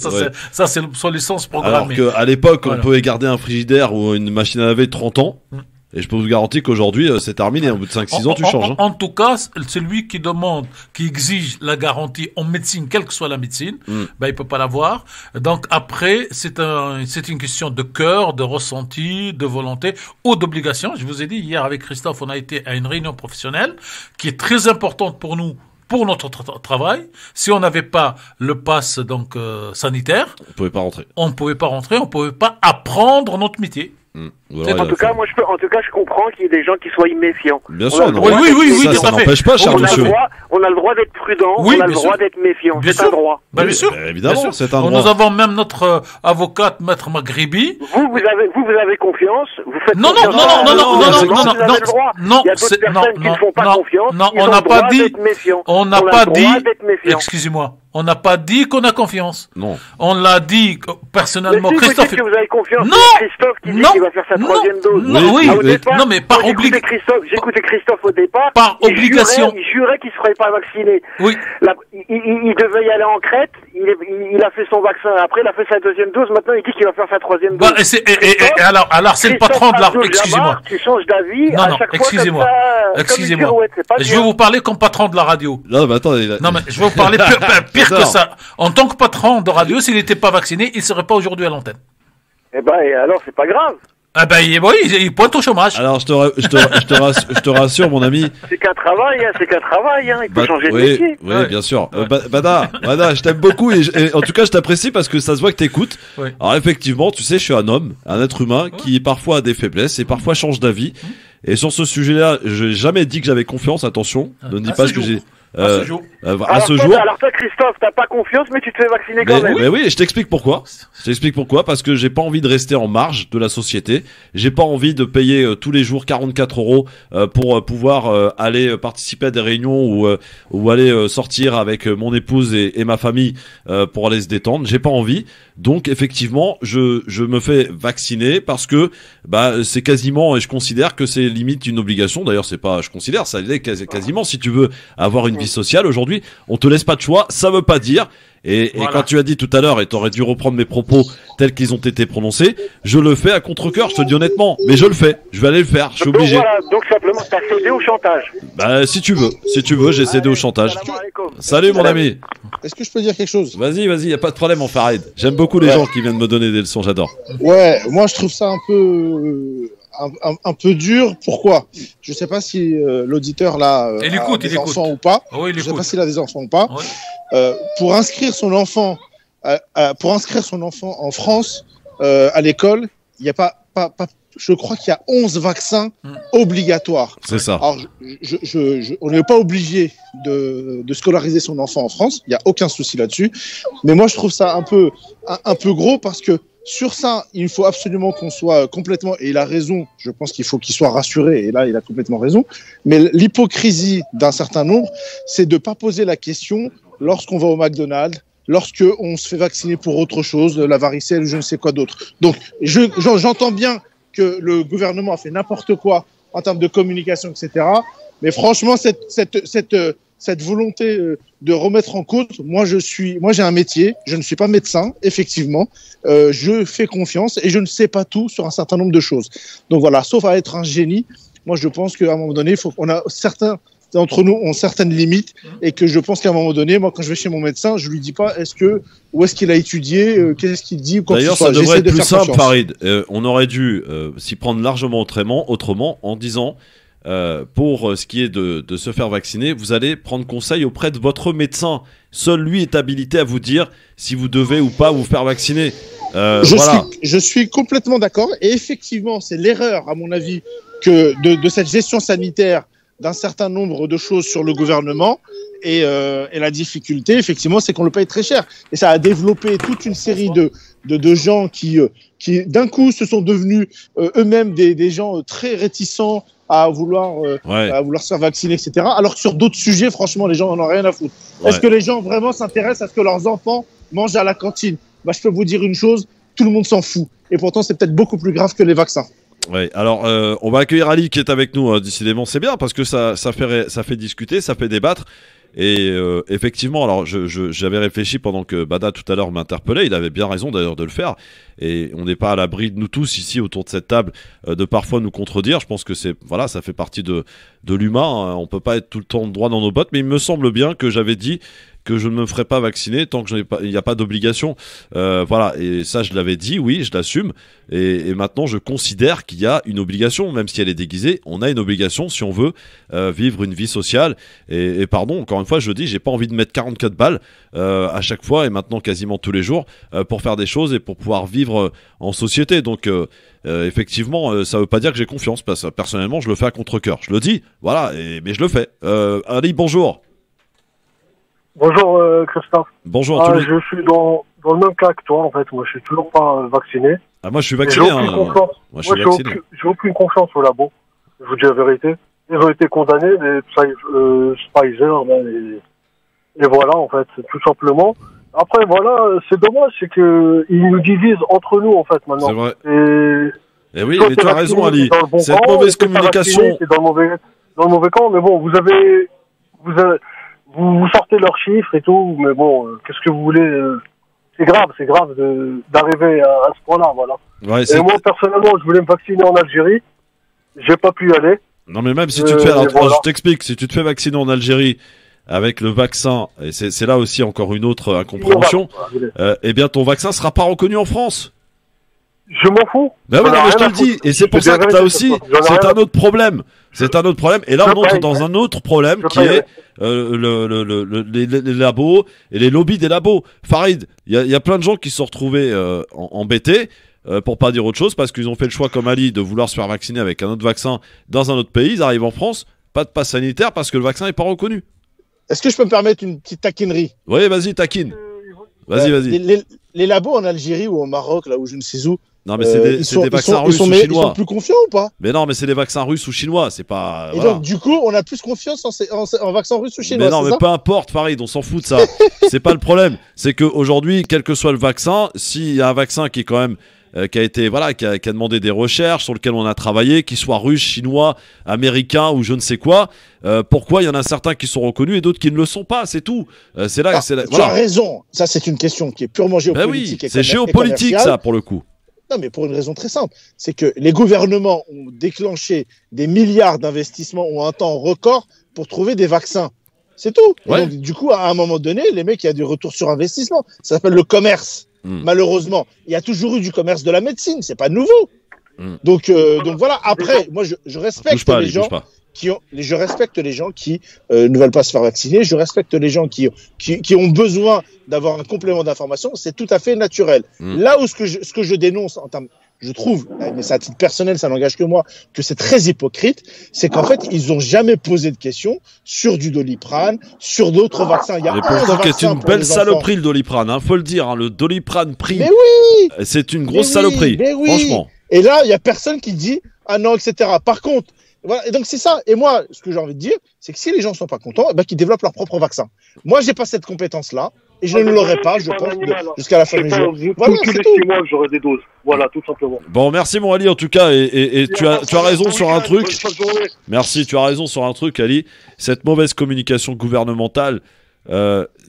Ça c'est l'obsolescence programmée. Alors qu'à l'époque on pouvait garder un frigidaire ou une machine à laver 30 ans. Et je peux vous garantir qu'aujourd'hui, c'est terminé. Au bout de 5-6 ans, tu changes. Hein. En tout cas, celui qui demande, qui exige la garantie en médecine, quelle que soit la médecine, il peut pas l'avoir. Donc après, c'est une question de cœur, de ressenti, de volonté ou d'obligation. Je vous ai dit, hier avec Christophe, on a été à une réunion professionnelle qui est très importante pour nous, pour notre travail. Si on n'avait pas le pass sanitaire, on pouvait pas rentrer. On pouvait pas apprendre notre métier. En tout cas, je comprends qu'il y ait des gens qui soient méfiants. Bien sûr, oui, ça n'empêche pas, cher monsieur. On a le droit d'être prudent, on a le droit d'être méfiant. C'est un droit. Bien sûr. Évidemment, c'est un droit. Nous avons même notre avocate, Maître Maghribi. Vous avez confiance. Vous faites non. Il y a d'autres personnes qui ne font pas confiance. Non, on n'a pas dit. On n'a pas dit. Excusez-moi. On n'a pas dit qu'on a confiance. Non. On l'a dit personnellement. Mais si Christophe. Vous dites que vous avez confiance. Non. Christophe qui dit qu'il va faire sa troisième dose. Non, mais par obligation. J'écoutais Christophe au départ. Par obligation. Il jurait qu'il ne serait pas vacciné. Oui. Il devait y aller en Crète. Il a fait son vaccin. Après, il a fait sa deuxième dose. Maintenant, il dit qu'il va faire sa troisième dose. Alors, c'est le patron de la. Excusez-moi. Tu changes d'avis à chaque fois. Excusez-moi. Je vais vous parler comme patron de la radio. Non, mais attends. Non, mais je vais vous parler pire que ça. En tant que patron de radio, s'il n'était pas vacciné, il serait pas aujourd'hui à l'antenne. Eh ben, alors, c'est pas grave. Ah ben, il pointe au chômage. Alors, je te rassure, mon ami. C'est qu'un travail, il faut changer de métier. Oui, bien sûr. Bada, je t'aime beaucoup et en tout cas, je t'apprécie parce que ça se voit que t'écoutes. Oui. Alors, effectivement, tu sais, je suis un homme, un être humain qui parfois a des faiblesses et parfois change d'avis. Et sur ce sujet-là, je n'ai jamais dit que j'avais confiance, attention. Ne dis pas ce que j'ai. À ce jour. Alors toi, Christophe, t'as pas confiance, mais tu te fais vacciner quand même. Mais oui, je t'explique pourquoi. Parce que j'ai pas envie de rester en marge de la société. J'ai pas envie de payer tous les jours 44 € pour pouvoir aller participer à des réunions ou aller sortir avec mon épouse et ma famille pour aller se détendre. J'ai pas envie. Donc effectivement, je me fais vacciner parce que c'est quasiment, et je considère que c'est limite une obligation. D'ailleurs, c'est pas, je considère, ça l'est quasiment. Si tu veux avoir une vie sociale aujourd'hui, on te laisse pas de choix. Ça veut pas dire. Et quand tu as dit tout à l'heure, et t'aurais dû reprendre mes propos tels qu'ils ont été prononcés, je le fais à contre-cœur, je te le dis honnêtement, mais je le fais, je vais aller le faire, je suis obligé. Donc simplement, t'as cédé au chantage. Si tu veux, j'ai cédé au chantage. Salut mon ami. Est-ce que je peux dire quelque chose? Vas-y, y a pas de problème, mon Farid. J'aime beaucoup les gens qui viennent me donner des leçons, j'adore. Ouais, moi je trouve ça un peu dur. Pourquoi? Je sais pas si l'auditeur là a des enfants ou pas. Oui, je sais pas s'il a des enfants ou pas. Oui. Pour inscrire son enfant en France à l'école, il y a pas je crois qu'il y a 11 vaccins obligatoires. C'est ça. Alors, on n'est pas obligé de scolariser son enfant en France. Il n'y a aucun souci là-dessus. Mais moi, je trouve ça un peu gros parce que sur ça, il faut absolument qu'on soit complètement, et il a raison, je pense qu'il faut qu'il soit rassuré, et là, il a complètement raison. Mais l'hypocrisie d'un certain nombre, c'est de ne pas poser la question lorsqu'on va au McDonald's, lorsqu'on se fait vacciner pour autre chose, la varicelle ou je ne sais quoi d'autre. Donc, j'entends bien que le gouvernement a fait n'importe quoi en termes de communication, etc. Mais franchement, cette volonté de remettre en cause, moi j'ai un métier, je ne suis pas médecin, effectivement, je fais confiance et je ne sais pas tout sur un certain nombre de choses. Donc voilà, sauf à être un génie, moi je pense qu'à un moment donné, certains d'entre nous ont certaines limites et que je pense qu'à un moment donné, moi quand je vais chez mon médecin, je lui dis pas où est-ce qu'il a étudié, qu'est-ce qu'il dit, quoi. D'ailleurs, ça devrait être plus simple, Farid. On aurait dû s'y prendre largement autrement en disant pour ce qui est de se faire vacciner, vous allez prendre conseil auprès de votre médecin. Seul lui est habilité à vous dire si vous devez ou pas vous faire vacciner. Je suis complètement d'accord. Et effectivement, c'est l'erreur, à mon avis, que de cette gestion sanitaire d'un certain nombre de choses sur le gouvernement. Et la difficulté, effectivement, c'est qu'on le paye très cher. Et ça a développé toute une série de gens qui d'un coup, se sont devenus eux-mêmes des gens très réticents à vouloir se faire vacciner, etc. Alors que sur d'autres sujets, franchement, les gens n'en ont rien à foutre. Ouais. Est-ce que les gens vraiment s'intéressent à ce que leurs enfants mangent à la cantine? Je peux vous dire une chose, tout le monde s'en fout. Et pourtant, c'est peut-être beaucoup plus grave que les vaccins. Ouais, alors on va accueillir Ali qui est avec nous, décidément c'est bien parce que ça fait discuter, ça fait débattre. Et effectivement, alors j'avais réfléchi pendant que Bada tout à l'heure m'interpellait, il avait bien raison d'ailleurs de le faire. Et on n'est pas à l'abri de nous tous ici autour de cette table de parfois nous contredire. Je pense que ça fait partie de l'humain. Hein. On peut pas être tout le temps droit dans nos bottes, mais il me semble bien que j'avais dit que je ne me ferai pas vacciner tant que il n'y a pas d'obligation. Voilà, et ça je l'avais dit, oui, je l'assume. Et maintenant je considère qu'il y a une obligation, même si elle est déguisée, on a une obligation si on veut vivre une vie sociale. Et pardon, encore une fois, je dis, j'ai pas envie de mettre 44 balles à chaque fois et maintenant quasiment tous les jours pour faire des choses et pour pouvoir vivre en société. Donc effectivement, ça veut pas dire que j'ai confiance, parce que personnellement je le fais à contre-cœur. Je le dis, voilà, mais je le fais. Ali, bonjour. Bonjour Christophe. Bonjour. Je suis dans le même cas que toi en fait. Moi je suis toujours pas vacciné. Ah moi je suis vacciné. Moi j'ai aucune confiance au labo. Je vous dis la vérité. Ils ont été condamnés, les Pfizer, et voilà en fait, tout simplement. Après voilà, c'est dommage, c'est que ils nous divisent entre nous en fait maintenant. C'est vrai. Et oui, mais tu as raison Ali. Cette mauvaise communication. C'est dans le mauvais camp, mais bon, vous sortez leurs chiffres et tout, mais bon, qu'est-ce que vous voulez c'est grave d'arriver à ce point-là, voilà. Ouais, et moi, personnellement, je voulais me vacciner en Algérie, j'ai pas pu y aller. Non, mais même si tu te fais, alors, je t'explique, si tu te fais vacciner en Algérie avec le vaccin, et c'est là aussi encore une autre incompréhension, eh bien, ton vaccin sera pas reconnu en France. Je m'en fous. Ben oui, non, mais je te le dis. Et c'est pour ça que t'as aussi, c'est un autre problème. C'est un autre problème. Et là, on entre dans un autre problème qui est les labos et les lobbies des labos. Farid, il y a plein de gens qui se sont retrouvés embêtés, pour pas dire autre chose, parce qu'ils ont fait le choix comme Ali de vouloir se faire vacciner avec un autre vaccin dans un autre pays. Ils arrivent en France, pas de passe sanitaire parce que le vaccin est pas reconnu. Est-ce que je peux me permettre une petite taquinerie? Oui, vas-y, taquine. Vas-y. Les labos en Algérie ou au Maroc, là où je ne sais où. Non, mais c'est des vaccins russes ou chinois. Ils sont plus confiants ou pas? Mais non, mais c'est des vaccins russes ou chinois, c'est pas. Et donc, du coup, on a plus confiance en vaccins russes ou chinois. Mais non, mais peu importe, Farid, on s'en fout de ça. C'est pas le problème. C'est qu'aujourd'hui, quel que soit le vaccin, s'il y a un vaccin qui est quand même. Qui a été qui a demandé des recherches sur lequel on a travaillé, qu'il soit russe, chinois, américain ou je ne sais quoi. Pourquoi il y en a certains qui sont reconnus et d'autres qui ne le sont pas, c'est tout. C'est là. Tu as raison. Ça, c'est une question qui est purement géopolitique. Ben oui, c'est géopolitique ça pour le coup. Non, mais pour une raison très simple, c'est que les gouvernements ont déclenché des milliards d'investissements en un temps record pour trouver des vaccins. C'est tout. Ouais. Donc, du coup, à un moment donné, les mecs, il y a du retour sur investissement. Ça s'appelle le commerce. Malheureusement, il y a toujours eu du commerce de la médecine, c'est pas nouveau. Donc voilà. Après, moi, je respecte les gens je respecte les gens qui ne veulent pas se faire vacciner. Je respecte les gens qui ont besoin d'avoir un complément d'information. C'est tout à fait naturel. Là où ce que je dénonce en termes, je trouve, mais c'est à titre personnel, ça n'engage que moi, que c'est très hypocrite, c'est qu'en fait, ils n'ont jamais posé de questions sur du Doliprane, sur d'autres vaccins. Il y a c'est une belle saloperie, le Doliprane, hein, faut le dire, hein, le Doliprane pris. Mais oui! C'est une grosse saloperie, franchement. Et là, il y a personne qui dit, ah non, etc. Par contre, voilà, et donc c'est ça. Et moi, ce que j'ai envie de dire, c'est que si les gens sont pas contents, qu'ils développent leur propre vaccin. Moi, j'ai pas cette compétence-là. Et je ne l'aurai pas, je pense, jusqu'à la fin du jour. Voilà, tous les 6 mois, j'aurai des doses. Voilà, tout simplement. Bon, merci mon Ali, en tout cas, et tu as raison sur un truc. Merci, tu as raison sur un truc, Ali. Cette mauvaise communication gouvernementale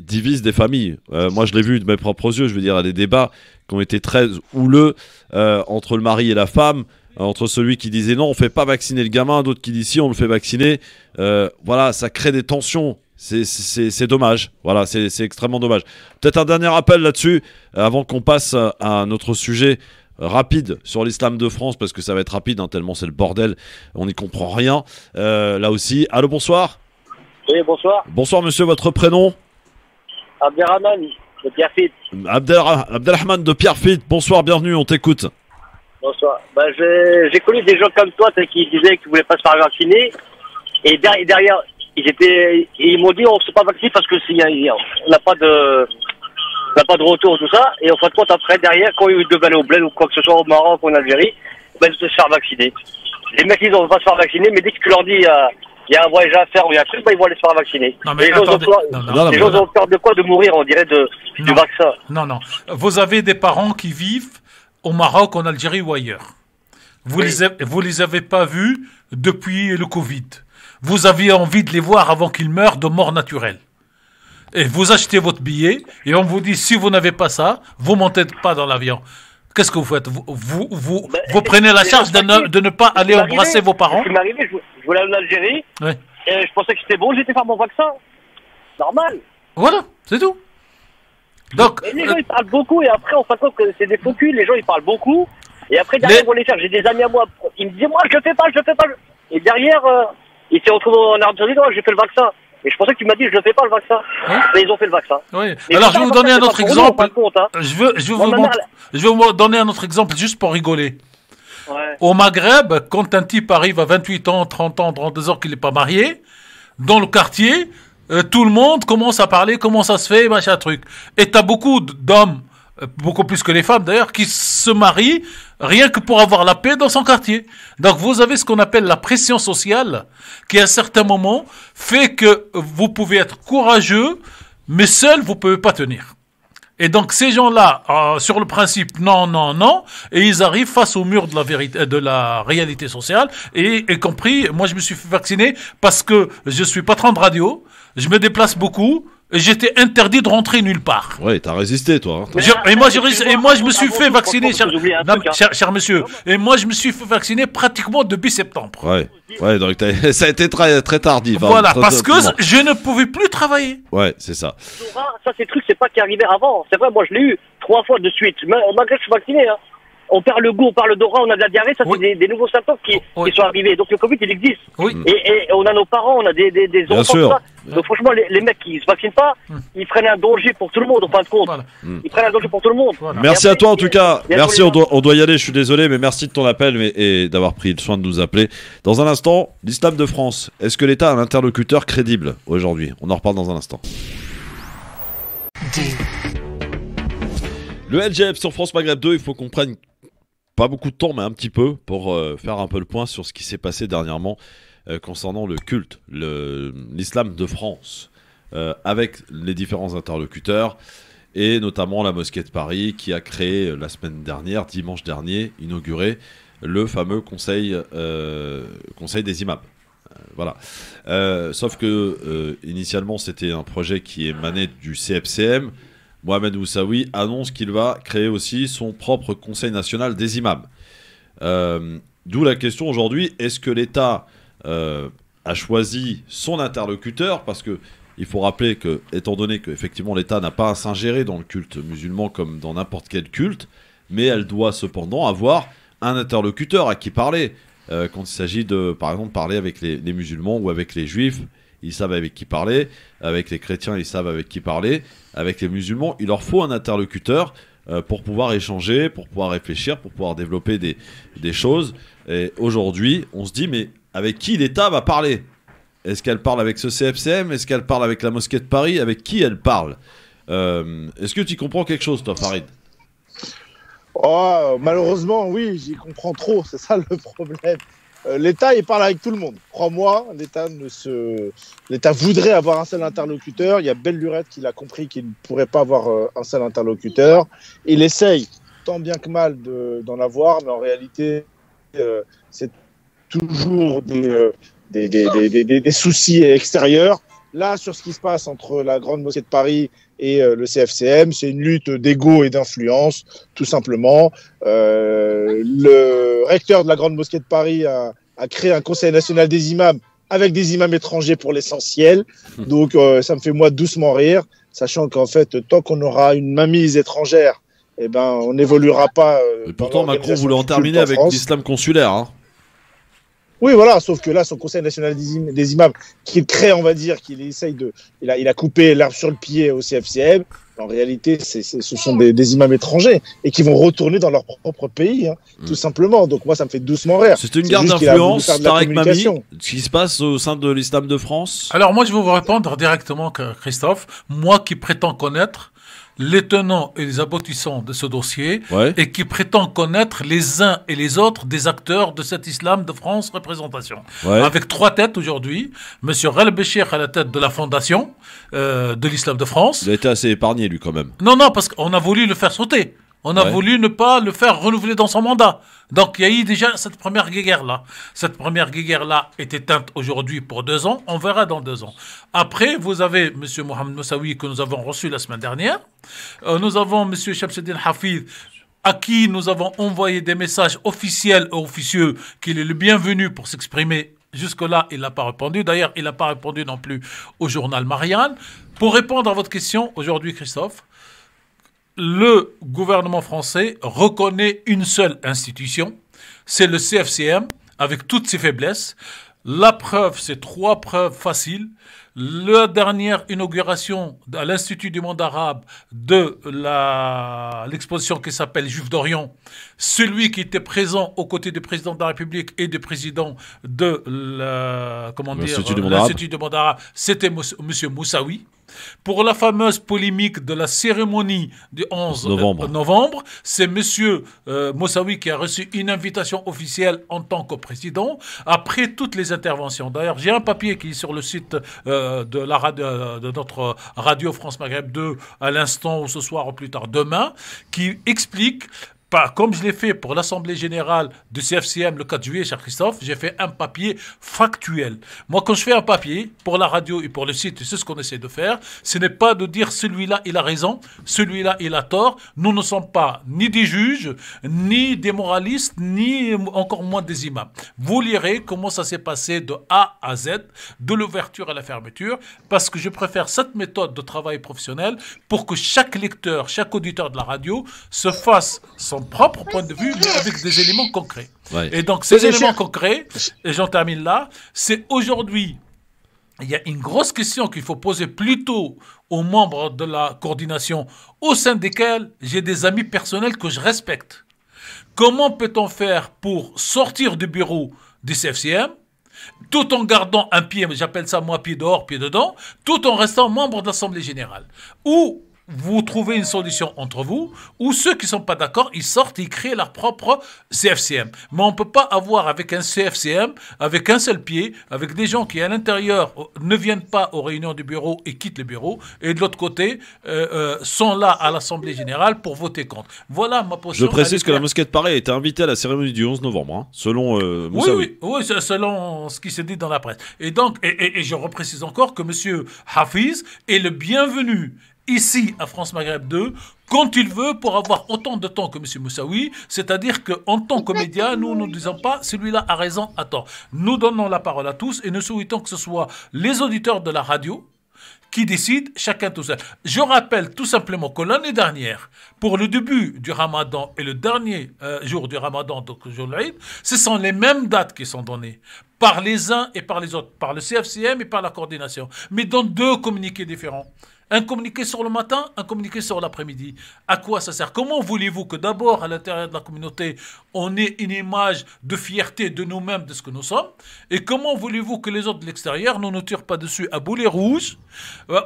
divise des familles. Moi, je l'ai vu de mes propres yeux. Je veux dire, il y a des débats qui ont été très houleux entre le mari et la femme. Entre celui qui disait non, on fait pas vacciner le gamin, d'autres qui disent si, on le fait vacciner. Voilà, ça crée des tensions. C'est dommage. Voilà, c'est extrêmement dommage. Peut-être un dernier appel là-dessus, avant qu'on passe à un autre sujet rapide sur l'islam de France, parce que ça va être rapide, hein, tellement c'est le bordel, on n'y comprend rien. Là aussi. Allô, bonsoir. Oui, bonsoir. Bonsoir, monsieur, votre prénom? Abdelrahman de Pierrefitte. Abdelrahman de Pierrefitte, bonsoir, bienvenue, on t'écoute. Bonsoir. J'ai connu des gens comme toi qui disaient qu'ils ne voulaient pas se faire vacciner. Et derrière, ils m'ont dit on ne se pas vacciner parce que on n'a pas de retour, tout ça. Et en fin de compte, après, derrière, quand ils devaient aller au bled ou quoi que ce soit au Maroc ou en Algérie, ben, ils vont se faire vacciner. Les mecs, ils ne vont pas se faire vacciner, mais dès que tu leur dis, il y a un voyage à faire ou il y a un truc, ben, ils vont aller se faire vacciner. Non, mais les gens ont peur de quoi? De mourir, on dirait, du vaccin. Non. Vous avez des parents qui vivent au Maroc, en Algérie ou ailleurs. Vous les avez pas vus depuis le Covid. Vous aviez envie de les voir avant qu'ils meurent de mort naturelle. Et vous achetez votre billet et on vous dit si vous n'avez pas ça, vous montez pas dans l'avion. Qu'est-ce que vous faites? Vous prenez la charge de ne pas aller embrasser vos parents? Ce qui m'est arrivé, je voulais aller en Algérie et je pensais que c'était bon, j'étais faire mon vaccin. Normal. Voilà, c'est tout. Donc, et les gens ils parlent beaucoup et après on fait compte que c'est des faux culs, les gens ils parlent beaucoup et après derrière ils vont les faire. J'ai des amis à moi, ils me disent moi je le fais pas. Et derrière ils s'est retrouvés en Arabie Saoudite, j'ai fait le vaccin. Et je pensais que tu m'as dit, je ne fais pas le vaccin. Mais ils ont fait le vaccin. Oui. Alors, je vais vous donner un autre exemple. Je vais vous donner un autre exemple juste pour rigoler. Ouais. Au Maghreb, quand un type arrive à 28 ans, 30 ans, 32 ans, qu'il n'est pas marié, dans le quartier, tout le monde commence à parler comment ça se fait, machin truc. Et tu as beaucoup d'hommes, beaucoup plus que les femmes d'ailleurs, qui se marient rien que pour avoir la paix dans son quartier. Donc vous avez ce qu'on appelle la pression sociale qui à un certain moment fait que vous pouvez être courageux mais seul vous pouvez pas tenir. Et donc ces gens-là sur le principe non et ils arrivent face au mur de la vérité, de la réalité sociale et compris moi je me suis fait vacciner parce que je suis patron de radio, je me déplace beaucoup. J'étais interdit de rentrer nulle part. Ouais, t'as résisté, toi. Hein. Et moi, je me suis fait vacciner, cher monsieur. Et moi, je me suis fait vacciner pratiquement depuis septembre. Ouais, donc ça a été très, très tardif. Voilà, parce que je ne pouvais plus travailler. Ouais, c'est ça. Ça, ces trucs, c'est pas qui arrivait avant. C'est vrai, moi, je l'ai eu 3 fois de suite. Malgré que je suis vacciné, hein. On perd le goût, on perd l'odorat, on a de la diarrhée, ça c'est des nouveaux symptômes qui sont arrivés. Donc le Covid il existe. Et on a nos parents, on a des enfants. Tout ça. Donc franchement les mecs qui se vaccinent pas, ils prennent un danger pour tout le monde en fin de compte. Ils prennent un danger pour tout le monde. Merci à toi en tout cas. Merci, on doit y aller, je suis désolé, mais merci de ton appel et d'avoir pris le soin de nous appeler. Dans un instant, l'islam de France. Est-ce que l'État a un interlocuteur crédible aujourd'hui? On en reparle dans un instant. Le LGF sur France Maghreb 2, il faut qu'on prenne pas beaucoup de temps, mais un petit peu, pour faire un peu le point sur ce qui s'est passé dernièrement concernant le culte, l'islam de France, avec les différents interlocuteurs, et notamment la mosquée de Paris, qui a créé la semaine dernière, dimanche dernier, inauguré le fameux conseil des imams. Voilà. Sauf que, initialement, c'était un projet qui émanait du CFCM. Mohamed Moussaoui annonce qu'il va créer aussi son propre Conseil national des imams. D'où la question aujourd'hui, est-ce que l'État a choisi son interlocuteur? Parce qu'il faut rappeler que, étant donné qu'effectivement l'État n'a pas à s'ingérer dans le culte musulman comme dans n'importe quel culte, mais elle doit cependant avoir un interlocuteur à qui parler. Quand il s'agit de, par exemple, parler avec les musulmans ou avec les juifs, ils savent avec qui parler. Avec les chrétiens, ils savent avec qui parler. Avec les musulmans, il leur faut un interlocuteur pour pouvoir échanger, pour pouvoir réfléchir, pour pouvoir développer des choses. Et aujourd'hui, on se dit, mais avec qui l'État va parler? Est-ce qu'elle parle avec ce CFCM? Est-ce qu'elle parle avec la mosquée de Paris? Avec qui elle parle? Est-ce que tu comprends quelque chose, toi, Farid? Oh, malheureusement, oui, j'y comprends trop. C'est ça le problème. L'État, il parle avec tout le monde. Crois-moi, l'État voudrait avoir un seul interlocuteur. Il y a Belle Lurette qui l'a compris qu'il ne pourrait pas avoir un seul interlocuteur. Il essaye tant bien que mal d'en avoir, mais en réalité, c'est toujours des soucis extérieurs. Là, sur ce qui se passe entre la Grande Mosquée de Paris et le CFCM, c'est une lutte d'ego et d'influence, tout simplement. Le recteur de la Grande Mosquée de Paris a créé un conseil national des imams avec des imams étrangers pour l'essentiel. Donc, ça me fait moi doucement rire, sachant qu'en fait, tant qu'on aura une mainmise étrangère, eh ben, on n'évoluera pas. Et pourtant, Macron voulait en terminer avec l'islam consulaire, hein. Oui, voilà, sauf que là, son Conseil national des imams, qu'il crée, on va dire, qu'il essaye il a coupé l'herbe sur le pied au CFCM, En réalité, ce sont des imams étrangers et qui vont retourner dans leur propre pays, hein, tout simplement. Donc moi, ça me fait doucement rire. C'est une guerre d'influence, Tarek Mami, ce qui se passe au sein de l'islam de France. Alors moi, je vais vous répondre directement, Christophe. Moi qui prétends connaître les tenants et les aboutissants de ce dossier, et qui prétend connaître les uns et les autres des acteurs de cet islam de France représentation. Avec 3 têtes aujourd'hui. Monsieur Rel Béchir à la tête de la fondation de l'islam de France. Il a été assez épargné, lui, quand même. Non, parce qu'on a voulu le faire sauter. On a voulu ne pas le faire renouveler dans son mandat. Donc, il y a eu déjà cette première guéguerre-là. Cette première guéguerre-là est éteinte aujourd'hui pour 2 ans. On verra dans 2 ans. Après, vous avez M. Mohamed Moussaoui que nous avons reçu la semaine dernière. Nous avons M. Shamseddine Hafiz à qui nous avons envoyé des messages officiels et officieux qu'il est le bienvenu pour s'exprimer. Jusque-là, il n'a pas répondu. D'ailleurs, il n'a pas répondu non plus au journal Marianne. Pour répondre à votre question, aujourd'hui, Christophe, le gouvernement français reconnaît une seule institution, c'est le CFCM, avec toutes ses faiblesses. La preuve, c'est 3 preuves faciles. La dernière inauguration à l'Institut du monde arabe de l'exposition qui s'appelle Juifs d'Orient, celui qui était présent aux côtés du président de la République et du président de l'Institut du monde arabe, c'était M. Moussaoui. Pour la fameuse polémique de la cérémonie du 11 novembre, c'est M. Moussaoui qui a reçu une invitation officielle en tant que président, après toutes les interventions. D'ailleurs, j'ai un papier qui est sur le site de notre radio France Maghreb 2 à l'instant, ou ce soir ou plus tard demain, qui explique, comme je l'ai fait pour l'Assemblée Générale du CFCM le 4 juillet, cher Christophe, j'ai fait un papier factuel. Moi, quand je fais un papier pour la radio et pour le site, c'est ce qu'on essaie de faire, ce n'est pas de dire celui-là, il a raison, celui-là, il a tort. Nous ne sommes pas ni des juges, ni des moralistes, ni encore moins des imams. Vous lirez comment ça s'est passé de A à Z, de l'ouverture à la fermeture, parce que je préfère cette méthode de travail professionnel pour que chaque lecteur, chaque auditeur de la radio se fasse son propre point de vue, mais avec des éléments concrets. Et donc, ces éléments concrets, et j'en termine là, c'est aujourd'hui, il y a une grosse question qu'il faut poser plutôt aux membres de la coordination, au sein desquels j'ai des amis personnels que je respecte. Comment peut-on faire pour sortir du bureau du CFCM, tout en gardant un pied, j'appelle ça moi pied dehors, pied dedans, tout en restant membre de l'Assemblée Générale, ou vous trouvez une solution entre vous, ou ceux qui ne sont pas d'accord, ils sortent et ils créent leur propre CFCM. Mais on ne peut pas avoir avec un CFCM, avec un seul pied, avec des gens qui à l'intérieur ne viennent pas aux réunions du bureau et quittent le bureau, et de l'autre côté sont là à l'Assemblée Générale pour voter contre. Voilà ma position. Je précise que la mosquée de Paris a été invitée à la cérémonie du 11 novembre, hein, selon Moussaoui. Oui, selon ce qui se dit dans la presse. Et donc, et je reprécise encore que M. Hafiz est le bienvenu ici à France Maghreb 2, quand il veut, pour avoir autant de temps que M. Moussaoui, c'est-à-dire qu'en tant que média, nous ne disons pas celui-là a raison, a tort. Nous donnons la parole à tous et nous souhaitons que ce soit les auditeurs de la radio qui décident, chacun tout seul. Je rappelle tout simplement que l'année dernière, pour le début du Ramadan et le dernier jour du Ramadan, donc le jour de l'Aïd, ce sont les mêmes dates qui sont données par les uns et par les autres, par le CFCM et par la coordination, mais dans 2 communiqués différents. Un communiqué sur le matin, un communiqué sur l'après-midi. À quoi ça sert? Comment voulez-vous que d'abord, à l'intérieur de la communauté, on ait une image de fierté de nous-mêmes, de ce que nous sommes? Et comment voulez-vous que les autres de l'extérieur ne nous tirent pas dessus à boulet rouge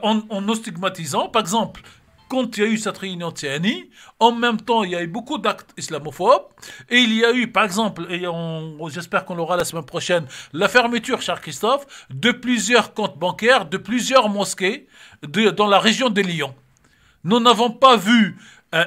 en nous stigmatisant? Par exemple, quand il y a eu cette réunion de CNI, en même temps, il y a eu beaucoup d'actes islamophobes. Et il y a eu, par exemple, et j'espère qu'on l'aura la semaine prochaine, la fermeture, cher Christophe, de plusieurs comptes bancaires, de plusieurs mosquées dans la région de Lyon. Nous n'avons pas vu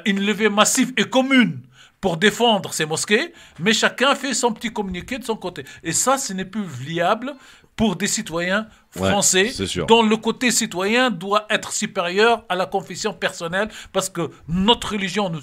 une levée massive et commune pour défendre ces mosquées, mais chacun fait son petit communiqué de son côté. Et ça, ce n'est plus viable pour des citoyens français, dont le côté citoyen doit être supérieur à la confession personnelle, parce que notre religion nous...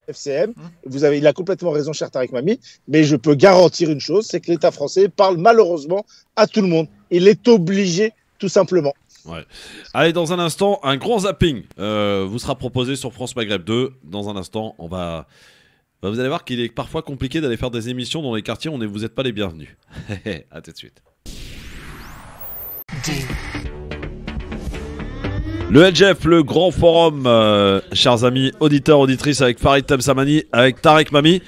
FCM, il a complètement raison, cher Tarek Mami, mais je peux garantir une chose, c'est que l'État français parle malheureusement à tout le monde. Il est obligé, tout simplement. Ouais. Allez, dans un instant, un grand zapping vous sera proposé sur France Maghreb 2. Dans un instant, vous allez voir qu'il est parfois compliqué d'aller faire des émissions dans les quartiers où vous n'êtes pas les bienvenus. À tout de suite. Le LGF, le grand forum, chers amis auditeurs, auditrices, avec Farid Temsamani, avec Tarek Mami.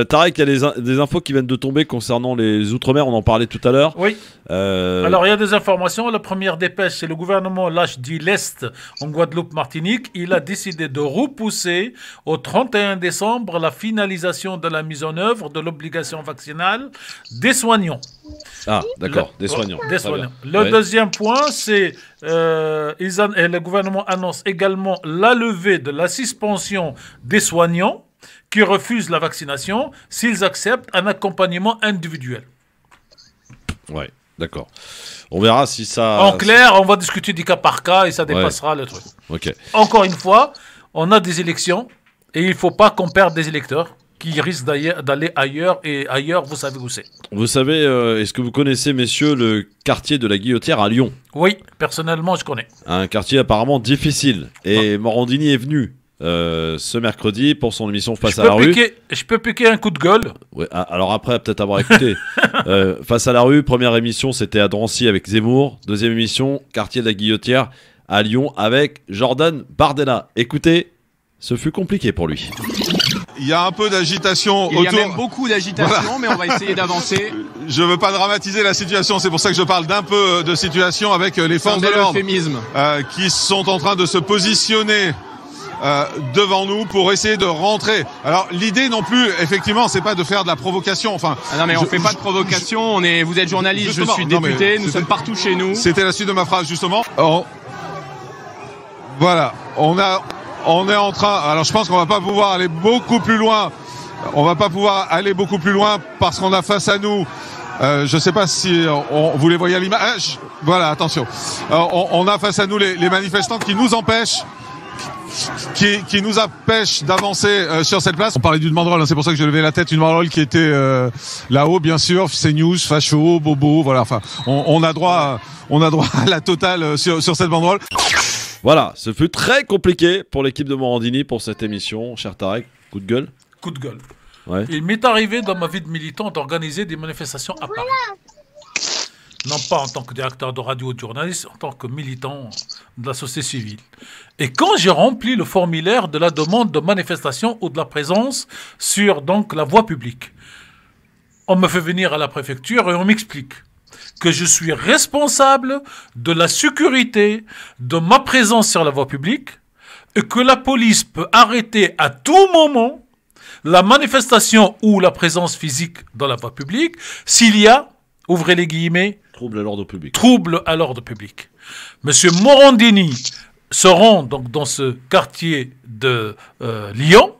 Tarek, il y a des infos qui viennent de tomber concernant les Outre-mer, on en parlait tout à l'heure. Oui. Alors, il y a des informations. La première dépêche, c'est le gouvernement dit l'Est en Guadeloupe-Martinique. Il a décidé de repousser au 31 décembre la finalisation de la mise en œuvre de l'obligation vaccinale des soignants. Ah, d'accord, des soignants. Des soignants. Le deuxième point, c'est le gouvernement annonce également la levée de la suspension des soignants qui refusent la vaccination s'ils acceptent un accompagnement individuel. Ouais, d'accord. On verra si ça... En clair, on va discuter du cas par cas et ça dépassera le truc. Ok. Encore une fois, on a des élections et il ne faut pas qu'on perde des électeurs qui risquent d'aller ailleurs, et ailleurs, vous savez où c'est. Vous savez, est-ce que vous connaissez, messieurs, le quartier de la Guillotière à Lyon? Oui, personnellement, je connais. Un quartier apparemment difficile. Et Morandini est venu ce mercredi pour son émission Face à la rue. Je peux piquer un coup de gueule. Ouais, alors après, peut-être avoir écouté. Face à la rue, première émission, c'était à Drancy avec Zemmour. Deuxième émission, quartier de la Guillotière à Lyon avec Jordan Bardella. Écoutez, ce fut compliqué pour lui. Il y a un peu d'agitation autour. Il y a même beaucoup d'agitation, voilà. Mais on va essayer d'avancer. Je veux pas dramatiser la situation, c'est pour ça que je parle d'un peu de situation avec les forces de l'ordre qui sont en train de se positionner devant nous pour essayer de rentrer. Alors l'idée non plus, effectivement, c'est pas de faire de la provocation. Enfin, non mais on fait pas de provocation. Vous êtes journaliste, je suis député, nous sommes partout chez nous. C'était la suite de ma phrase justement. Voilà, on est en train. Alors je pense qu'on va pas pouvoir aller beaucoup plus loin. On va pas pouvoir aller beaucoup plus loin parce qu'on a face à nous. Je sais pas si vous les voyez à l'image. Voilà, attention. On a face à nous les manifestants qui nous empêchent. Qui nous empêche d'avancer sur cette place. On parlait d'une banderole, hein, c'est pour ça que j'ai levé la tête, une banderole qui était là-haut, bien sûr, CNews, facho, bobo, voilà. Enfin, on a droit à la totale sur cette banderole. Voilà, ce fut très compliqué pour l'équipe de Morandini pour cette émission, cher Tarek. Coup de gueule. Coup de gueule. Ouais. Il m'est arrivé dans ma vie de militant d'organiser des manifestations à Paris. Non pas en tant que directeur de radio ou de journaliste, en tant que militant de la société civile. Et quand j'ai rempli le formulaire de la demande de manifestation ou de la présence sur donc la voie publique, on me fait venir à la préfecture et on m'explique que je suis responsable de la sécurité de ma présence sur la voie publique et que la police peut arrêter à tout moment la manifestation ou la présence physique dans la voie publique s'il y a, ouvrez les guillemets, trouble à l'ordre public. Trouble à l'ordre public. Monsieur Morandini se rend donc dans ce quartier de Lyon.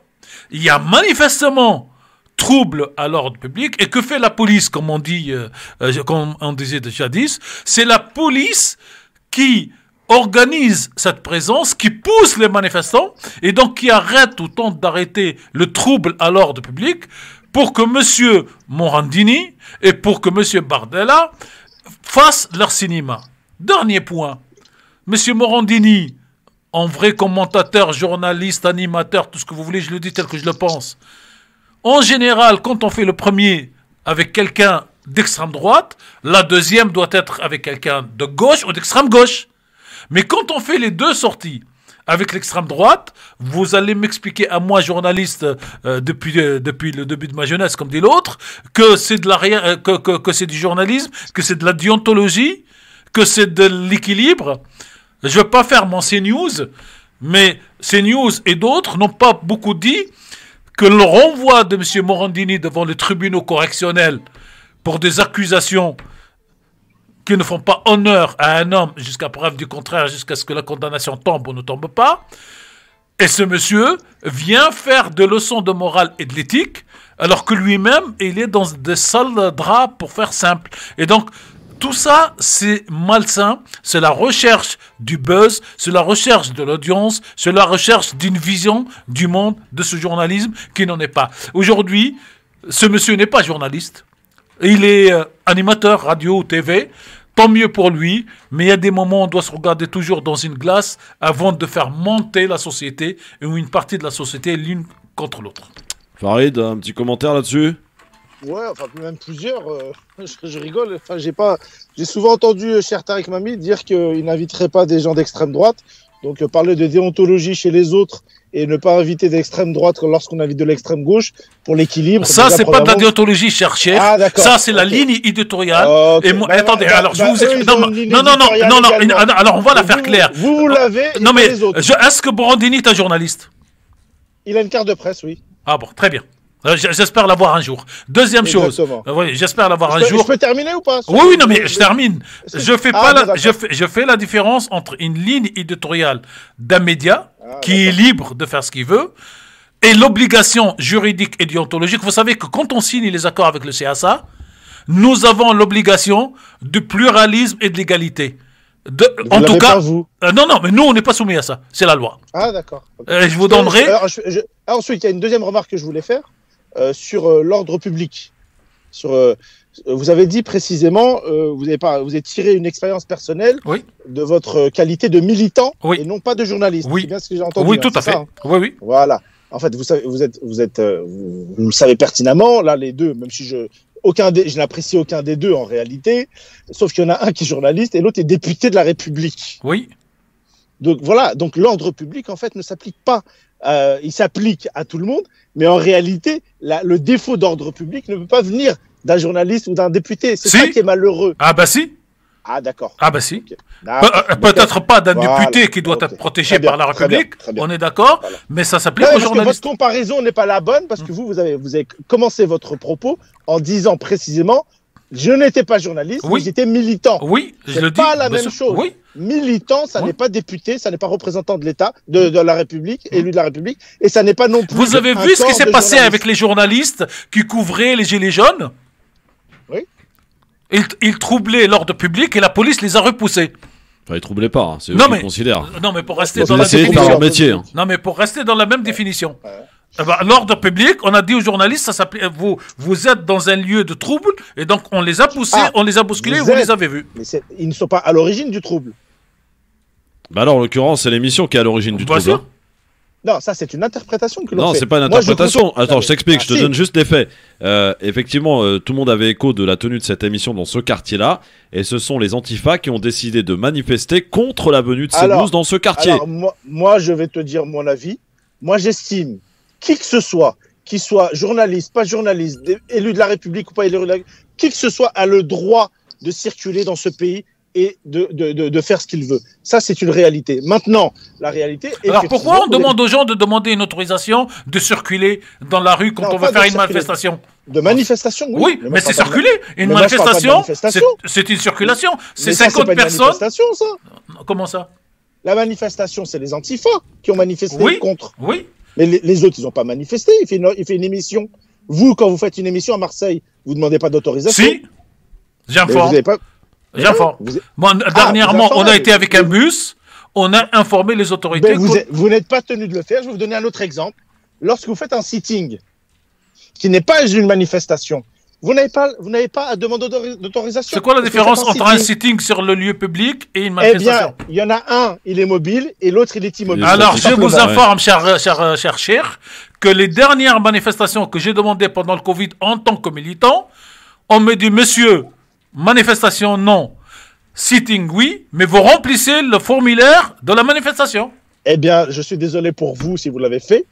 Il y a manifestement trouble à l'ordre public. Et que fait la police, comme on dit, comme on disait jadis? C'est la police qui organise cette présence, qui pousse les manifestants et donc qui arrête ou tente d'arrêter le trouble à l'ordre public pour que monsieur Morandini et pour que monsieur Bardella fassent leur cinéma. Dernier point. Monsieur Morandini, en vrai commentateur, journaliste, animateur, tout ce que vous voulez, je le dis tel que je le pense. En général, quand on fait le premier avec quelqu'un d'extrême droite, la deuxième doit être avec quelqu'un de gauche ou d'extrême gauche. Mais quand on fait les deux sorties avec l'extrême droite, vous allez m'expliquer à moi, journaliste, depuis le début de ma jeunesse, comme dit l'autre, que c'est de que c'est du journalisme, que c'est de la déontologie, que c'est de l'équilibre. Je ne veux pas faire mon CNews, mais CNews et d'autres n'ont pas beaucoup dit que le renvoi de M. Morandini devant les tribunaux correctionnels pour des accusations qui ne font pas honneur à un homme jusqu'à preuve du contraire, jusqu'à ce que la condamnation tombe ou ne tombe pas. Et ce monsieur vient faire des leçons de morale et de l'éthique, alors que lui-même, il est dans des sales draps, pour faire simple. Et donc, tout ça, c'est malsain, c'est la recherche du buzz, c'est la recherche de l'audience, c'est la recherche d'une vision du monde, de ce journalisme qui n'en est pas. Aujourd'hui, ce monsieur n'est pas journaliste. Il est animateur radio ou TV. tant mieux pour lui, mais il y a des moments où on doit se regarder toujours dans une glace avant de faire monter la société, ou une partie de la société l'une contre l'autre. Farid, un petit commentaire là-dessus? Ouais, enfin même plusieurs. Je rigole. Enfin, j'ai souvent entendu cher Tariq Mami dire qu'il n'inviterait pas des gens d'extrême droite. Donc parler de déontologie chez les autres et ne pas inviter d'extrême droite lorsqu'on invite de l'extrême gauche pour l'équilibre. Ça, c'est pas de la déontologie, cher chef. Ah, d'accord. Ça, c'est la ligne éditoriale. Okay. Et moi, attendez, alors je vous explique. Non, alors on va la faire claire. Vous l'avez. Non, mais est-ce que Brandini est un journaliste? Il a une carte de presse, oui. Ah bon, très bien. J'espère l'avoir un jour. Deuxième chose. Oui, j'espère l'avoir un jour. Je peux terminer ou pas? Oui, non, mais je termine. Je fais la différence entre une ligne éditoriale d'un média qui est libre de faire ce qu'il veut et l'obligation juridique et déontologique. Vous savez que quand on signe les accords avec le CSA, nous avons l'obligation de pluralisme et de l'égalité. En tout cas, vous. Non, mais nous, on n'est pas soumis à ça. C'est la loi. Ah, d'accord. Okay. Je vous donnerai. Ensuite, il y a une deuxième remarque que je voulais faire. Sur l'ordre public. Vous avez dit précisément, vous avez tiré une expérience personnelle de votre qualité de militant et non pas de journaliste. Oui. C'est bien ce que j'ai entendu. Oui, tout à fait. Ça, hein. Oui. Voilà. En fait, vous le savez pertinemment. Là, les deux, même si je n'apprécie aucun des deux en réalité, sauf qu'il y en a un qui est journaliste et l'autre est député de la République. Oui. Donc voilà. Donc l'ordre public en fait ne s'applique pas. Il s'applique à tout le monde, mais en réalité, le défaut d'ordre public ne peut pas venir d'un journaliste ou d'un député. C'est ça qui est malheureux. Ah bah si. Ah d'accord. Ah bah si. Okay. Peut-être pas d'un député qui doit être protégé par la République, très bien. On est d'accord, mais ça s'applique aux journalistes. Votre comparaison n'est pas la bonne, parce que vous avez commencé votre propos en disant précisément je n'étais pas journaliste, mais j'étais militant. Oui, je le dis. C'est pas la même chose. Oui. Militant, ça n'est pas député, ça n'est pas représentant de l'État, de la République, élu de la République, et ça n'est pas non plus. Vous avez vu ce qui s'est passé avec les journalistes qui couvraient les Gilets jaunes? Oui. Ils troublaient l'ordre public et la police les a repoussés. Enfin, ils troublaient pas, hein. C'est eux qui considèrent. Non, mais pour rester dans la définition. Leur métier, hein. Non, mais pour rester dans la même définition. L'ordre public, on a dit aux journalistes, ça s'appelait, vous êtes dans un lieu de trouble, et donc on les a poussés, on les a bousculés, vous les avez vus. Mais ils ne sont pas à l'origine du trouble. Bah alors, en l'occurrence, c'est l'émission qui est à l'origine du trouble. Non, ça c'est une interprétation que l'on fait. Non, c'est pas une interprétation. Attends, je t'explique, je te donne juste les faits. Effectivement, tout le monde avait écho de la tenue de cette émission dans ce quartier-là, et ce sont les Antifa qui ont décidé de manifester contre la venue de CNews dans ce quartier. Alors, moi, je vais te dire mon avis. Moi, j'estime qui que ce soit, qui soit journaliste, pas journaliste, élu de la République ou pas élu de la République, qui que ce soit a le droit de circuler dans ce pays et de faire ce qu'il veut. Ça, c'est une réalité. Maintenant, la réalité... Alors pourquoi on demande aux gens de demander une autorisation de circuler dans la rue quand on veut faire une manifestation? De manifestation, oui. Oui, mais c'est circuler. Une manifestation, c'est une circulation. C'est 50 personnes. C'est une manifestation, ça. Comment ça? La manifestation, c'est les Antifa qui ont manifesté contre. Oui. Mais les autres, ils n'ont pas manifesté. Il fait une émission. Vous, quand vous faites une émission à Marseille, vous ne demandez pas d'autorisation? Si. J'informe. J'informe. Dernièrement, on a été avec un bus, on a informé les autorités. Vous n'êtes pas tenu de le faire. Je vais vous donner un autre exemple. Lorsque vous faites un sitting, qui n'est pas une manifestation, vous n'avez pas à demander d'autorisation. C'est quoi la différence entre un sitting sur le lieu public et une manifestation? Eh bien, il y en a un, il est mobile, et l'autre, il est immobile. Alors, je vous informe, cher, que les dernières manifestations que j'ai demandées pendant le Covid en tant que militant, on me dit, monsieur, manifestation non, sitting oui, mais vous remplissez le formulaire de la manifestation. Eh bien, je suis désolé pour vous si vous l'avez fait.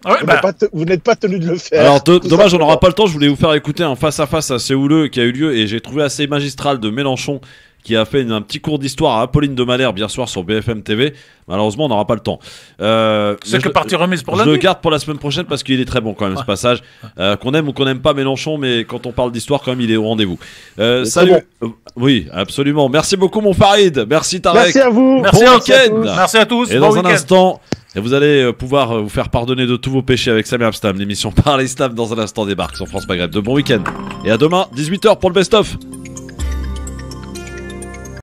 Vous n'êtes pas tenu de le faire. Alors, dommage, on n'aura pas le temps. Je voulais vous faire écouter un face-à-face assez houleux qui a eu lieu et j'ai trouvé assez magistral de Mélenchon qui a fait un petit cours d'histoire à Apolline de Malherbe hier soir sur BFM TV. Malheureusement, on n'aura pas le temps. C'est que partie remise pour la Je le garde pour la semaine prochaine parce qu'il est très bon quand même ce passage. Qu'on aime ou qu'on n'aime pas Mélenchon, mais quand on parle d'histoire, quand même, il est au rendez-vous. Salut. Bon. Oui, absolument. Merci beaucoup, mon Farid. Merci, Tarek. Merci à vous. Merci, bon week-end. Merci à tous. Et dans un instant, vous allez pouvoir vous faire pardonner de tous vos péchés avec Samir Abstam. L'émission Parle Islam dans un instant débarque sur France Maghreb. De bon week-end. Et à demain, 18h pour le best-of.